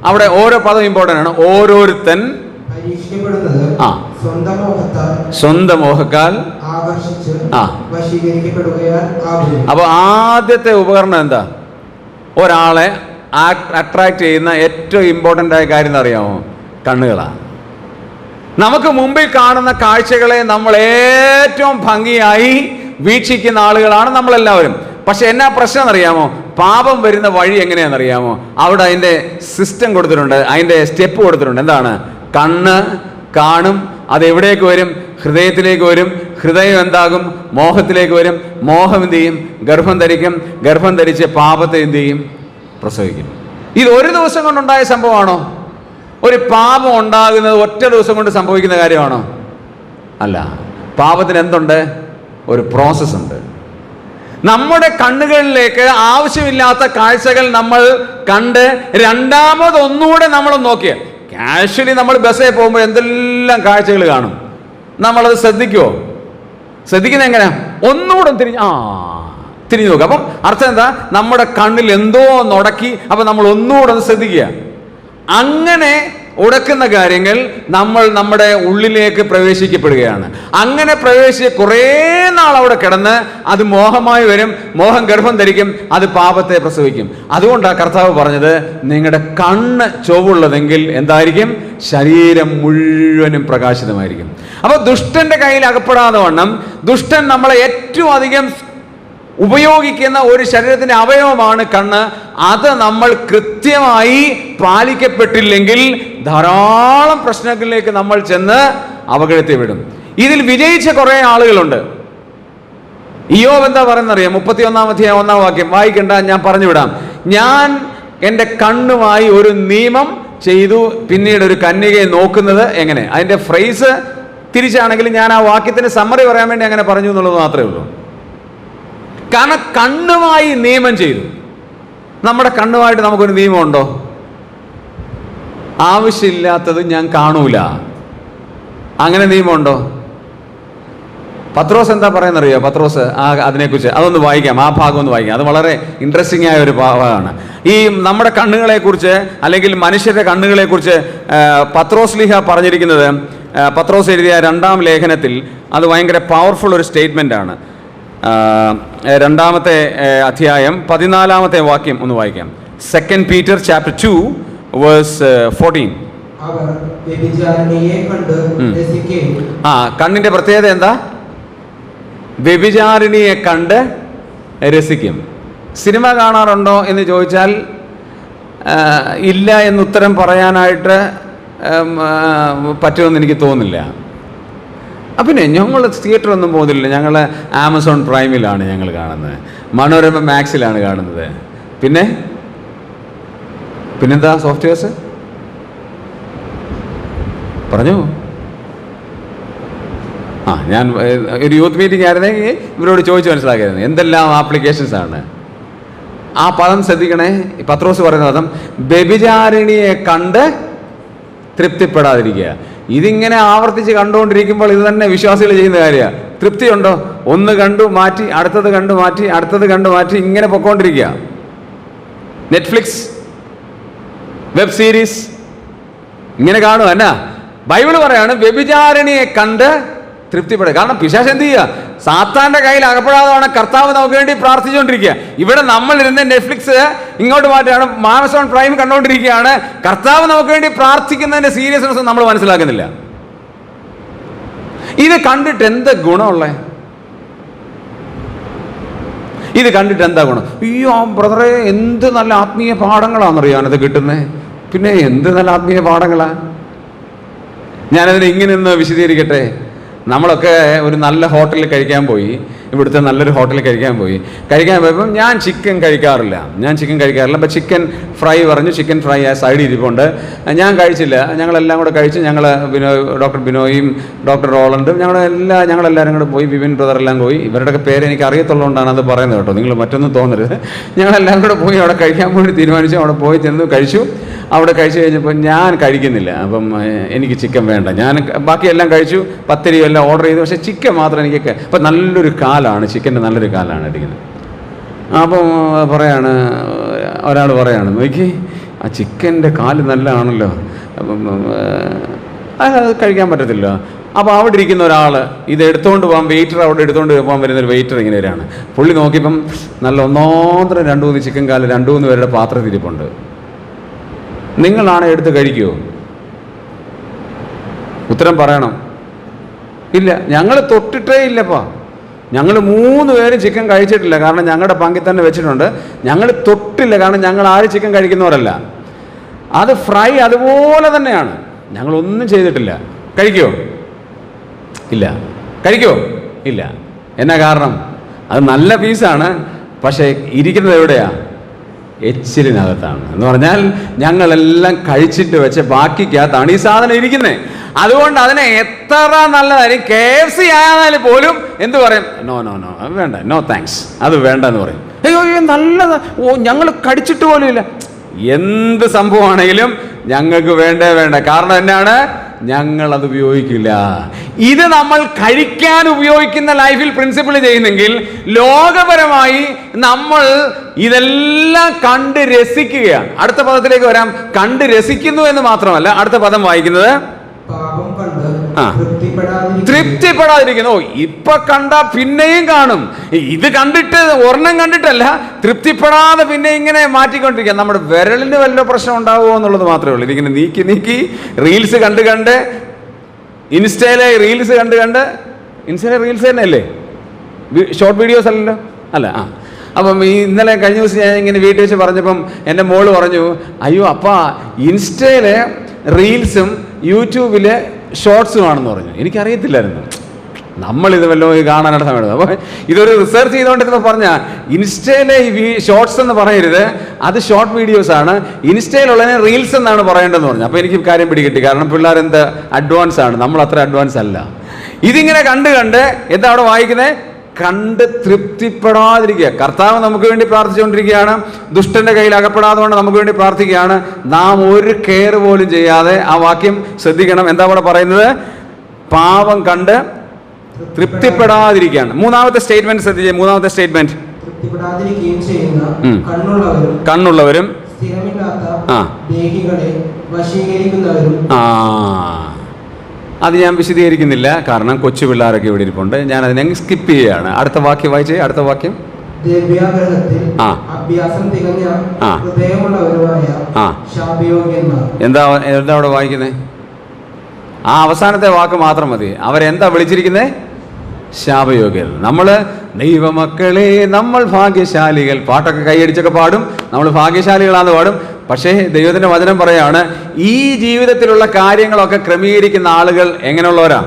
അവിടെ ഓരോ പദം ഇമ്പോർട്ടൻ്റ് ആണ്. ഓരോരുത്തൻ സ്വന്തം മോഹത്താൽ. അപ്പൊ ആദ്യത്തെ ഉപകരണം എന്താ? ഒരാളെ അട്രാക്ട് ചെയ്യുന്ന ഏറ്റവും ഇമ്പോർട്ടൻ്റ് ആയ കാര്യം എന്നറിയാമോ? കണ്ണുകളാണ്. നമുക്ക് മുമ്പിൽ കാണുന്ന കാഴ്ചകളെ നമ്മൾ ഏറ്റവും ഭംഗിയായി വീക്ഷിക്കുന്ന ആളുകളാണ് നമ്മളെല്ലാവരും. പക്ഷെ എന്നാ പ്രശ്നം എന്നറിയാമോ? പാപം വരുന്ന വഴി എങ്ങനെയാണെന്നറിയാമോ? അവിടെ അതിൻ്റെ സിസ്റ്റം കൊടുത്തിട്ടുണ്ട്, അതിൻ്റെ സ്റ്റെപ്പ് കൊടുത്തിട്ടുണ്ട്. എന്താണ്? കണ്ണ് കാണും, അതെവിടേക്ക് വരും? ഹൃദയത്തിലേക്ക് വരും. ഹൃദയം എന്താകും? മോഹത്തിലേക്ക് വരും. മോഹം എന്ത് ചെയ്യും? ഗർഭം ധരിക്കും. ഗർഭം ധരിച്ച് പാപത്തെ എന്ത് ചെയ്യും? പ്രസവിക്കും. ഇത് ഒരു ദിവസം കൊണ്ടുണ്ടായ സംഭവമാണോ? ഒരു പാപം ഉണ്ടാകുന്നത് ഒറ്റ ദിവസം കൊണ്ട് സംഭവിക്കുന്ന കാര്യമാണോ? അല്ല. പാപത്തിന് എന്തുണ്ട്? ഒരു പ്രോസസ് ഉണ്ട്. നമ്മുടെ കണ്ണുകളിലേക്ക് ആവശ്യമില്ലാത്ത കാഴ്ചകൾ നമ്മൾ കണ്ട് രണ്ടാമതൊന്നുകൂടെ നമ്മൾ നോക്കിയ, കാഷ്വലി നമ്മൾ ബസ്സിൽ പോകുമ്പോൾ എന്തെല്ലാം കാഴ്ചകൾ കാണും. നമ്മളത് ശ്രദ്ധിക്കുമോ? ശ്രദ്ധിക്കുന്നത് എങ്ങനെയാ? ഒന്നുകൂടെ തിരിഞ്ഞു നോക്കുക. അപ്പം അർത്ഥം എന്താ? നമ്മുടെ കണ്ണിൽ എന്തോ ഒന്നുടക്കി, അപ്പം നമ്മൾ ഒന്നുകൂടെ ഒന്ന് ശ്രദ്ധിക്കുക. അങ്ങനെ ഉടക്കുന്ന കാര്യങ്ങൾ നമ്മൾ നമ്മുടെ ഉള്ളിലേക്ക് പ്രവേശിക്കപ്പെടുകയാണ്. അങ്ങനെ പ്രവേശിച്ച് കുറേ നാൾ അവിടെ കിടന്ന് അത് മോഹമായി വരും. മോഹം ഗർഭം ധരിക്കും, അത് പാപത്തെ പ്രസവിക്കും. അതുകൊണ്ടാണ് കർത്താവ് പറഞ്ഞത്, നിങ്ങളുടെ കണ്ണ് ചൊവ്വുള്ളതെങ്കിൽ എന്തായിരിക്കും? ശരീരം മുഴുവനും പ്രകാശിതമായിരിക്കും. അപ്പോൾ ദുഷ്ടന്റെ കയ്യിൽ അകപ്പെടാതെ വണ്ണം, ദുഷ്ടൻ നമ്മളെ ഏറ്റവും അധികം ഉപയോഗിക്കുന്ന ഒരു ശരീരത്തിന്റെ അവയവമാണ് കണ്ണ്. അത് നമ്മൾ കൃത്യമായി പാലിക്കപ്പെട്ടില്ലെങ്കിൽ ധാരാളം പ്രശ്നങ്ങളിലേക്ക് നമ്മൾ ചെന്ന് അപകടത്തെ വിടും. ഇതിൽ വിജയിച്ച കുറെ ആളുകളുണ്ട്. ഇയ്യോബ് എന്താ പറയുന്നറിയാം? 31-ാം അധ്യായം 1-ാം വാക്യം വായിക്കണ്ട, ഞാൻ പറഞ്ഞു വിടാം. ഞാൻ എൻ്റെ കണ്ണുമായി ഒരു നിയമം ചെയ്തു, പിന്നീട് ഒരു കന്യകയെ നോക്കുന്നത് എങ്ങനെ? അതിൻ്റെ ഫ്രേസ് തിരിച്ചാണെങ്കിലും ഞാൻ ആ വാക്യത്തിന് സമ്മറി പറയാൻ വേണ്ടി അങ്ങനെ പറഞ്ഞു എന്നുള്ളത് മാത്രമേ ഉള്ളൂ. കാരണം കണ്ണുമായി നിയമം ചെയ്തു. നമ്മുടെ കണ്ണുമായിട്ട് നമുക്കൊരു നിയമമുണ്ടോ? ആവശ്യമില്ലാത്തത് ഞാൻ കാണൂല, അങ്ങനെ നിയമമുണ്ടോ? പത്രോസ് എന്താ പറയുന്നറിയോ? പത്രോസ് അതിനെക്കുറിച്ച് അതൊന്ന് വായിക്കാം, ആ ഭാഗം ഒന്ന് വായിക്കാം. അത് വളരെ ഇൻട്രസ്റ്റിംഗ് ആയ ഒരു ഭാഗമാണ്. ഈ നമ്മുടെ കണ്ണുകളെക്കുറിച്ച് അല്ലെങ്കിൽ മനുഷ്യരുടെ കണ്ണുകളെക്കുറിച്ച് പത്രോസ് ലീഹ പറഞ്ഞിരിക്കുന്നത് പത്രോസ് എഴുതിയ 2-ാം ലേഖനത്തിൽ അത് ഭയങ്കര പവർഫുൾ ഒരു സ്റ്റേറ്റ്മെൻ്റാണ്. 2-ാമത്തെ അധ്യായം 14-ാമത്തെ വാക്യം ഒന്ന് വായിക്കാം. 2 Peter chapter 2 verse 14. അവർ വ്യഭിചാരിണിയെ കണ്ട് രസിക്കുകയും. കണ്ണിൻ്റെ പ്രത്യേകത എന്താ? വ്യഭിചാരിണിയെ കണ്ട് രസിക്കും. സിനിമ കാണാറുണ്ടോ എന്ന് ചോദിച്ചാൽ ഇല്ല എന്ന് ഉത്തരം പറയാനായിട്ട് പറ്റുമെന്ന് എനിക്ക് തോന്നുന്നില്ല. പിന്നെ ഞങ്ങൾ തിയേറ്ററൊന്നും പോകുന്നില്ല. ഞങ്ങൾ ആമസോൺ പ്രൈമിലാണ് ഞങ്ങൾ കാണുന്നത്, മനോരമ മാക്സിലാണ് കാണുന്നത്. പിന്നെന്താ സോഫ്റ്റ്വെയർസ് പറഞ്ഞു. ഞാൻ ഒരു യൂത്ത് മീറ്റിംഗ് ആയിരുന്നെങ്കിൽ ഇവരോട് ചോദിച്ച് മനസ്സിലാക്കിയിരുന്നു എന്തെല്ലാം ആപ്ലിക്കേഷൻസാണ്. ആ പദം ശ്രദ്ധിക്കണേ. പത്രോസ് പറയുന്ന പദം വ്യഭിചാരിണിയെ കണ്ട് തൃപ്തിപ്പെടാതിരിക്കുക. ഇതിങ്ങനെ ആവർത്തിച്ച് കണ്ടുകൊണ്ടിരിക്കുമ്പോൾ ഇത് തന്നെ വിശ്വാസികൾ ചെയ്യുന്ന കാര്യമാണ്. തൃപ്തിയുണ്ടോ? ഒന്ന് കണ്ടു മാറ്റി, അടുത്തത് കണ്ടു മാറ്റി, അടുത്തത് കണ്ടു മാറ്റി, ഇങ്ങനെ പൊക്കോണ്ടിരിക്കുക. നെറ്റ്ഫ്ലിക്സ്, വെബ് സീരീസ് ഇങ്ങനെ കാണുക. എന്നാ ബൈബിള് പറയാണ് വ്യഭിചാരിണിയെ കണ്ട് തൃപ്തിപ്പെടുക. കാരണം പിശാച് എന്ത് ചെയ്യുക? സാത്താന്റെ കയ്യിൽ അകപ്പെടാതെ കർത്താവ് നമുക്ക് വേണ്ടി പ്രാർത്ഥിച്ചുകൊണ്ടിരിക്കുക. ഇവിടെ നമ്മളിരുന്ന് നെറ്റ്ഫ്ലിക്സ് ഇങ്ങോട്ട് മാറ്റുകയാണ്, ആമസോൺ പ്രൈം കണ്ടുകൊണ്ടിരിക്കുകയാണ്. കർത്താവ് നമുക്ക് വേണ്ടി പ്രാർത്ഥിക്കുന്നതിന്റെ സീരിയസ്നെസ് നമ്മൾ മനസ്സിലാക്കുന്നില്ല. ഇത് കണ്ടിട്ട് എന്താ ഗുണമുള്ളേ? ഇത് കണ്ടിട്ട് എന്താ ഗുണം? അയ്യോ ബ്രദറെ, എന്ത് നല്ല ആത്മീയ പാഠങ്ങളാണെന്നറിയാനത് കിട്ടുന്നത്. പിന്നെ എന്ത് നല്ല ആത്മീയ പാഠങ്ങളാ. ഞാനതിനെ ഇങ്ങനെ ഒന്ന് വിശദീകരിക്കട്ടെ. നമ്മളൊക്കെ ഒരു നല്ല ഹോട്ടലിൽ കഴിക്കാൻ പോയി, ഇവിടുത്തെ നല്ലൊരു ഹോട്ടലിൽ കഴിക്കാൻ പോയപ്പം ഞാൻ ചിക്കൻ കഴിക്കാറില്ല. അപ്പം ചിക്കൻ ഫ്രൈ പറഞ്ഞു. ചിക്കൻ ഫ്രൈ ആ സൈഡിൽ ഇരിപ്പുണ്ട്. ഞാൻ കഴിച്ചില്ല. ഞങ്ങളെല്ലാം കൂടെ കഴിച്ച്. ഡോക്ടർ ബിനോയും ഡോക്ടർ റോളണ്ടും ഞങ്ങളെല്ലാവരും കൂടെ പോയി. വിപിൻ ബ്രദറെല്ലാം പോയി. ഇവരുടെയൊക്കെ പേര് എനിക്ക് അറിയത്തുള്ളതുകൊണ്ടാണ് അത് പറയുന്നത് കേട്ടോ, നിങ്ങൾ മറ്റൊന്നും തോന്നരുത്. ഞങ്ങളെല്ലാം കൂടെ പോയി അവിടെ കഴിക്കാൻ വേണ്ടി തീരുമാനിച്ചു. അവിടെ പോയി ചെന്ന് കഴിച്ചു. അവിടെ കഴിച്ചു കഴിഞ്ഞപ്പോൾ ഞാൻ കഴിക്കുന്നില്ല. അപ്പം എനിക്ക് ചിക്കൻ വേണ്ട. ഞാൻ ബാക്കിയെല്ലാം കഴിച്ചു, പത്തിരി എല്ലാം ഓർഡർ ചെയ്തു. പക്ഷേ ചിക്കൻ മാത്രം എനിക്ക് അപ്പം നല്ലൊരു കാലാണ്, ചിക്കൻ്റെ നല്ലൊരു കാലാണ് അടിക്കുന്നത്. അപ്പം ഒരാൾ പറയാണ്, നോക്കി ആ ചിക്കൻ്റെ കാല് നല്ലതാണല്ലോ, അത് കഴിക്കാൻ പറ്റത്തില്ല. അപ്പോൾ അവിടെ ഇരിക്കുന്ന ഒരാൾ ഇത് എടുത്തുകൊണ്ട് പോകാൻ, വെയിറ്റർ അവിടെ എടുത്തുകൊണ്ട് പോകാൻ വരുന്നൊരു വെയിറ്റർ ഇങ്ങനെ വരികയാണ്. പുള്ളി നോക്കിയപ്പം നല്ല ഒന്നോന്തരം 2-3 ചിക്കൻ കാല് 2-3 പേരുടെ പാത്രത്തിരിപ്പുണ്ട്. നിങ്ങളാണ് എടുത്ത് കഴിക്കുമോ? ഉത്തരം പറയണം. ഇല്ല, ഞങ്ങൾ തൊട്ടിട്ടേ ഇല്ലപ്പാ. ഞങ്ങൾ 3 പേരും ചിക്കൻ കഴിച്ചിട്ടില്ല. കാരണം ഞങ്ങളുടെ പങ്കിൽ തന്നെ വെച്ചിട്ടുണ്ട്. ഞങ്ങൾ തൊട്ടില്ല. കാരണം ഞങ്ങൾ ആരും ചിക്കൻ കഴിക്കുന്നവരല്ല. അത് ഫ്രൈ അതുപോലെ തന്നെയാണ്. ഞങ്ങളൊന്നും ചെയ്തിട്ടില്ല. കഴിക്കുമോ? ഇല്ല. കഴിക്കുമോ? ഇല്ല. എന്നാ കാരണം? അത് നല്ല പീസാണ്, പക്ഷേ ഇരിക്കുന്നത് എവിടെയാ? എച്ചിലിനകത്താണ്. എന്ന് പറഞ്ഞാൽ ഞങ്ങളെല്ലാം കഴിച്ചിട്ട് വെച്ച ബാക്കിക്കകത്താണ് ഈ സാധനം ഇരിക്കുന്നത്. അതുകൊണ്ട് അതിനെ എത്ര നല്ലതായിരിക്കും, KFC ആയാലും പോലും എന്ത് പറയും? നോ നോ നോ, വേണ്ട, നോ താങ്ക്സ്, അത് വേണ്ട എന്ന് പറയും. അയ്യോ നല്ലതാ, ഞങ്ങൾ കടിച്ചിട്ട് പോലും ഇല്ല. എന്ത് സംഭവമാണെങ്കിലും ഞങ്ങൾക്ക് വേണ്ട. കാരണം എന്നാണ്? ഞങ്ങളത് ഉപയോഗിക്കില്ല. ഇത് നമ്മൾ കഴിക്കാൻ ഉപയോഗിക്കുന്ന ലൈഫിൽ പ്രിൻസിപ്പിൾ ചെയ്യുന്നെങ്കിൽ, ലോകപരമായി നമ്മൾ ഇതെല്ലാം കണ്ട് രസിക്കുകയാണ്. അടുത്ത പദത്തിലേക്ക് വരാം. കണ്ട് രസിക്കുന്നു എന്ന് മാത്രമല്ല, അടുത്ത പദം വായിക്കുന്നത് തൃപ്തിപ്പെടാതിരിക്കുന്നു. ഇപ്പൊ കണ്ട പിന്നെയും കാണും. ഇത് കണ്ടിട്ട് ഒരെണ്ണം കണ്ടിട്ടല്ല, തൃപ്തിപ്പെടാതെ പിന്നെ ഇങ്ങനെ മാറ്റിക്കൊണ്ടിരിക്കുക. നമ്മുടെ വിരലിന് വല്ല പ്രശ്നം ഉണ്ടാവുമോ എന്നുള്ളത് മാത്രമേ ഉള്ളൂ. ഇതിങ്ങനെ നീക്കി റീൽസ് കണ്ട് ഇൻസ്റ്റയിലെ റീൽസ് കണ്ട് ഇൻസ്റ്റയിലെ റീൽസ് തന്നെ അല്ലേ, ഷോർട്ട് വീഡിയോസ് അല്ലല്ലോ, അല്ല. അപ്പം ഇന്നലെ കഴിഞ്ഞ ദിവസം ഞാൻ ഇങ്ങനെ വീട്ടിൽ വെച്ച് പറഞ്ഞപ്പം എൻ്റെ മോള് പറഞ്ഞു, അയ്യോ അപ്പാ ഇൻസ്റ്റയിലെ റീൽസും യൂട്യൂബിലെ ഷോർട്സും ആണെന്ന് പറഞ്ഞു. എനിക്കറിയത്തില്ലായിരുന്നു. നമ്മളിത് വല്ലതും കാണാനായിട്ട് സമയം. അപ്പോൾ ഇതൊരു റിസർച്ച് ചെയ്തുകൊണ്ടിരുന്നപ്പോൾ പറഞ്ഞാൽ, ഇൻസ്റ്റയിലെ ഈ ഷോർട്സ് എന്ന് പറയരുത്, അത് ഷോർട്ട് വീഡിയോസാണ്. ഇൻസ്റ്റയിലുള്ളതിനെ റീൽസ് എന്നാണ് പറയേണ്ടതെന്ന് പറഞ്ഞു. അപ്പോൾ എനിക്ക് കാര്യം പിടികിട്ടി. കാരണം പിള്ളേർ എന്ത് അഡ്വാൻസ് ആണ്, നമ്മൾ അത്ര അഡ്വാൻസ് അല്ല. ഇതിങ്ങനെ കണ്ട് എന്താ അവിടെ വായിക്കുന്നത്? കണ്ട് തൃപ്തിപ്പെടാതിരിക്കുക. കർത്താവ് നമുക്ക് വേണ്ടി പ്രാർത്ഥിച്ചുകൊണ്ടിരിക്കുകയാണ്. ദുഷ്ടന്റെ കയ്യിൽ അകപ്പെടാതെ കൊണ്ട് നമുക്ക് വേണ്ടി പ്രാർത്ഥിക്കുകയാണ്. നാം ഒരു കെയർ പോലും ചെയ്യാതെ. ആ വാക്യം ശ്രദ്ധിക്കണം. എന്താ അവിടെ പറയുന്നത്? പാപം കണ്ട് തൃപ്തിപ്പെടാതിരിക്കുകയാണ്. മൂന്നാമത്തെ സ്റ്റേറ്റ്മെന്റ് ശ്രദ്ധിച്ചേ. മൂന്നാമത്തെ സ്റ്റേറ്റ്മെന്റ്, കണ്ണുള്ളവരും അത് ഞാൻ വിശദീകരിക്കുന്നില്ല, കാരണം കൊച്ചു പിള്ളേരൊക്കെ ഇവിടെ ഇരിപ്പുണ്ട്. ഞാൻ അതിനെ സ്കിപ്പ് ചെയ്യുകയാണ്. അടുത്ത വാക്യം വായിച്ചേ. അടുത്ത വാക്യം. ദിവ്യാഗ്രഹത്തിൽ ആ. അഭ്യാസം തികഞ്ഞ ആ. ഹൃദയമുള്ളവരുമായ ആ. ശാപയോഗ്യന്മാർ. എന്താ അവിടെ വായിക്കുന്നത്? ആ അവസാനത്തെ വാക്ക് മാത്രം മതി. അവരെന്താ വിളിച്ചിരിക്കുന്നത്? ശാപയോഗ്യർ. നമ്മൾ ദൈവമക്കളെ, നമ്മൾ ഭാഗ്യശാലികൾ. പാട്ടൊക്കെ കൈയടിച്ചൊക്കെ പാടും, നമ്മൾ ഭാഗ്യശാലികളാന്ന് പാടും. പക്ഷേ ദൈവത്തിൻ്റെ വചനം പറയാണ്, ഈ ജീവിതത്തിലുള്ള കാര്യങ്ങളൊക്കെ ക്രമീകരിക്കുന്ന ആളുകൾ എങ്ങനെയുള്ളവരാ?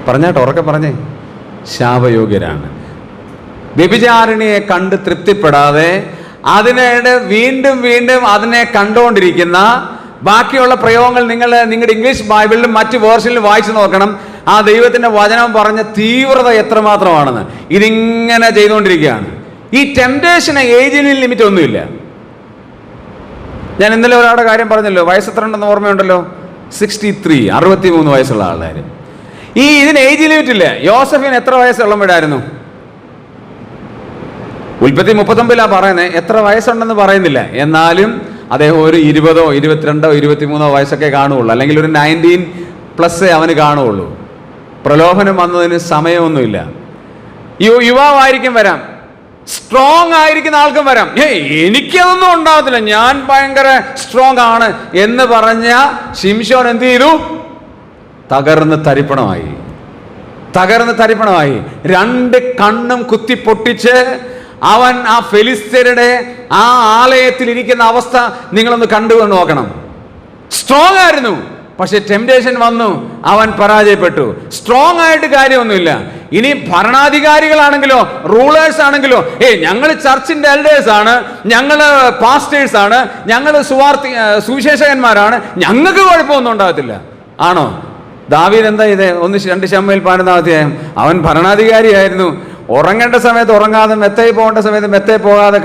പറഞ്ഞാട്ടോ, ഉറക്കെ പറഞ്ഞേ. ശാപയോഗ്യരാണ്. വ്യഭിചാരിണിയെ കണ്ട് തൃപ്തിപ്പെടാതെ അതിനിടെ വീണ്ടും വീണ്ടും അതിനെ കണ്ടുകൊണ്ടിരിക്കുന്ന, ബാക്കിയുള്ള പ്രയോഗങ്ങൾ നിങ്ങളുടെ ഇംഗ്ലീഷ് ബൈബിളിലും മറ്റ് വേർഷനിലും വായിച്ചു നോക്കണം. ആ ദൈവത്തിൻ്റെ വചനം പറഞ്ഞ തീവ്രത എത്രമാത്രമാണെന്ന്. ഇതിങ്ങനെ ചെയ്തുകൊണ്ടിരിക്കുകയാണ്. ഈ ടെംപ്റ്റേഷന് ഏജിന് ലിമിറ്റ് ഒന്നുമില്ല. ഞാൻ ഇന്നലെ ഒരാളുടെ കാര്യം പറഞ്ഞല്ലോ, വയസ്സ് എത്ര ഉണ്ടെന്ന് ഓർമ്മയുണ്ടല്ലോ? 63, 63 വയസ്സുള്ള ആൾക്കാർ. ഇതിന് ഏജ് ലിമിറ്റ് ഇല്ല. യോസഫിന് എത്ര വയസ്സുള്ളപ്പോഴായിരുന്നു? ഉൽപ്പത്തി 39 പറയുന്നത്. എത്ര വയസ്സുണ്ടെന്ന് പറയുന്നില്ല. എന്നാലും അദ്ദേഹം ഒരു 20, 22, 23 വയസ്സൊക്കെ കാണുകയുള്ളൂ. അല്ലെങ്കിൽ ഒരു 19+ അവന് കാണുകയുള്ളൂ. പ്രലോഭനം വന്നതിന് സമയമൊന്നുമില്ല. യുവാവായിരിക്കും വരാം, സ്ട്രോങ് ആയിരിക്കുന്ന ആൾക്കും വരാം. എനിക്കതൊന്നും ഉണ്ടാകത്തില്ല, ഞാൻ ഭയങ്കര സ്ട്രോങ് ആണ് എന്ന് പറഞ്ഞ ശിംശോൻ എന്ത് ചെയ്തു? തകർന്ന് തരിപ്പണമായി. 2 കണ്ണും കുത്തി പൊട്ടിച്ച് അവൻ ആ ഫെലിസ്ത്യരുടെ ആ ആലയത്തിൽ ഇരിക്കുന്ന അവസ്ഥ നിങ്ങളൊന്ന് കണ്ടുകൊണ്ട് നോക്കണം. സ്ട്രോങ് ആയിരുന്നു, പക്ഷെ ടെംപ്റ്റേഷൻ വന്നു, അവൻ പരാജയപ്പെട്ടു. സ്ട്രോങ് ആയിട്ട് കാര്യമൊന്നുമില്ല. ഇനി ഭരണാധികാരികളാണെങ്കിലോ റൂളേഴ്സ് ആണെങ്കിലോ, ഞങ്ങൾ ചർച്ചിന്റെ എൽഡേഴ്സ് ആണ്, ഞങ്ങൾ പാസ്റ്റേഴ്സ് ആണ്, ഞങ്ങൾ സുവിശേഷകന്മാരാണ്, ഞങ്ങൾക്ക് കുഴപ്പമൊന്നും ഉണ്ടാകത്തില്ല. ആണോ? ദാവീദ് എന്താ ഇത്? 2 ശമൂവേൽ 14 അവൻ ഭരണാധികാരിയായിരുന്നു. ഉറങ്ങേണ്ട സമയത്ത് ഉറങ്ങാതെ, മെത്തയിൽ പോകേണ്ട സമയത്ത് മെത്തയിൽ പോകാതെ,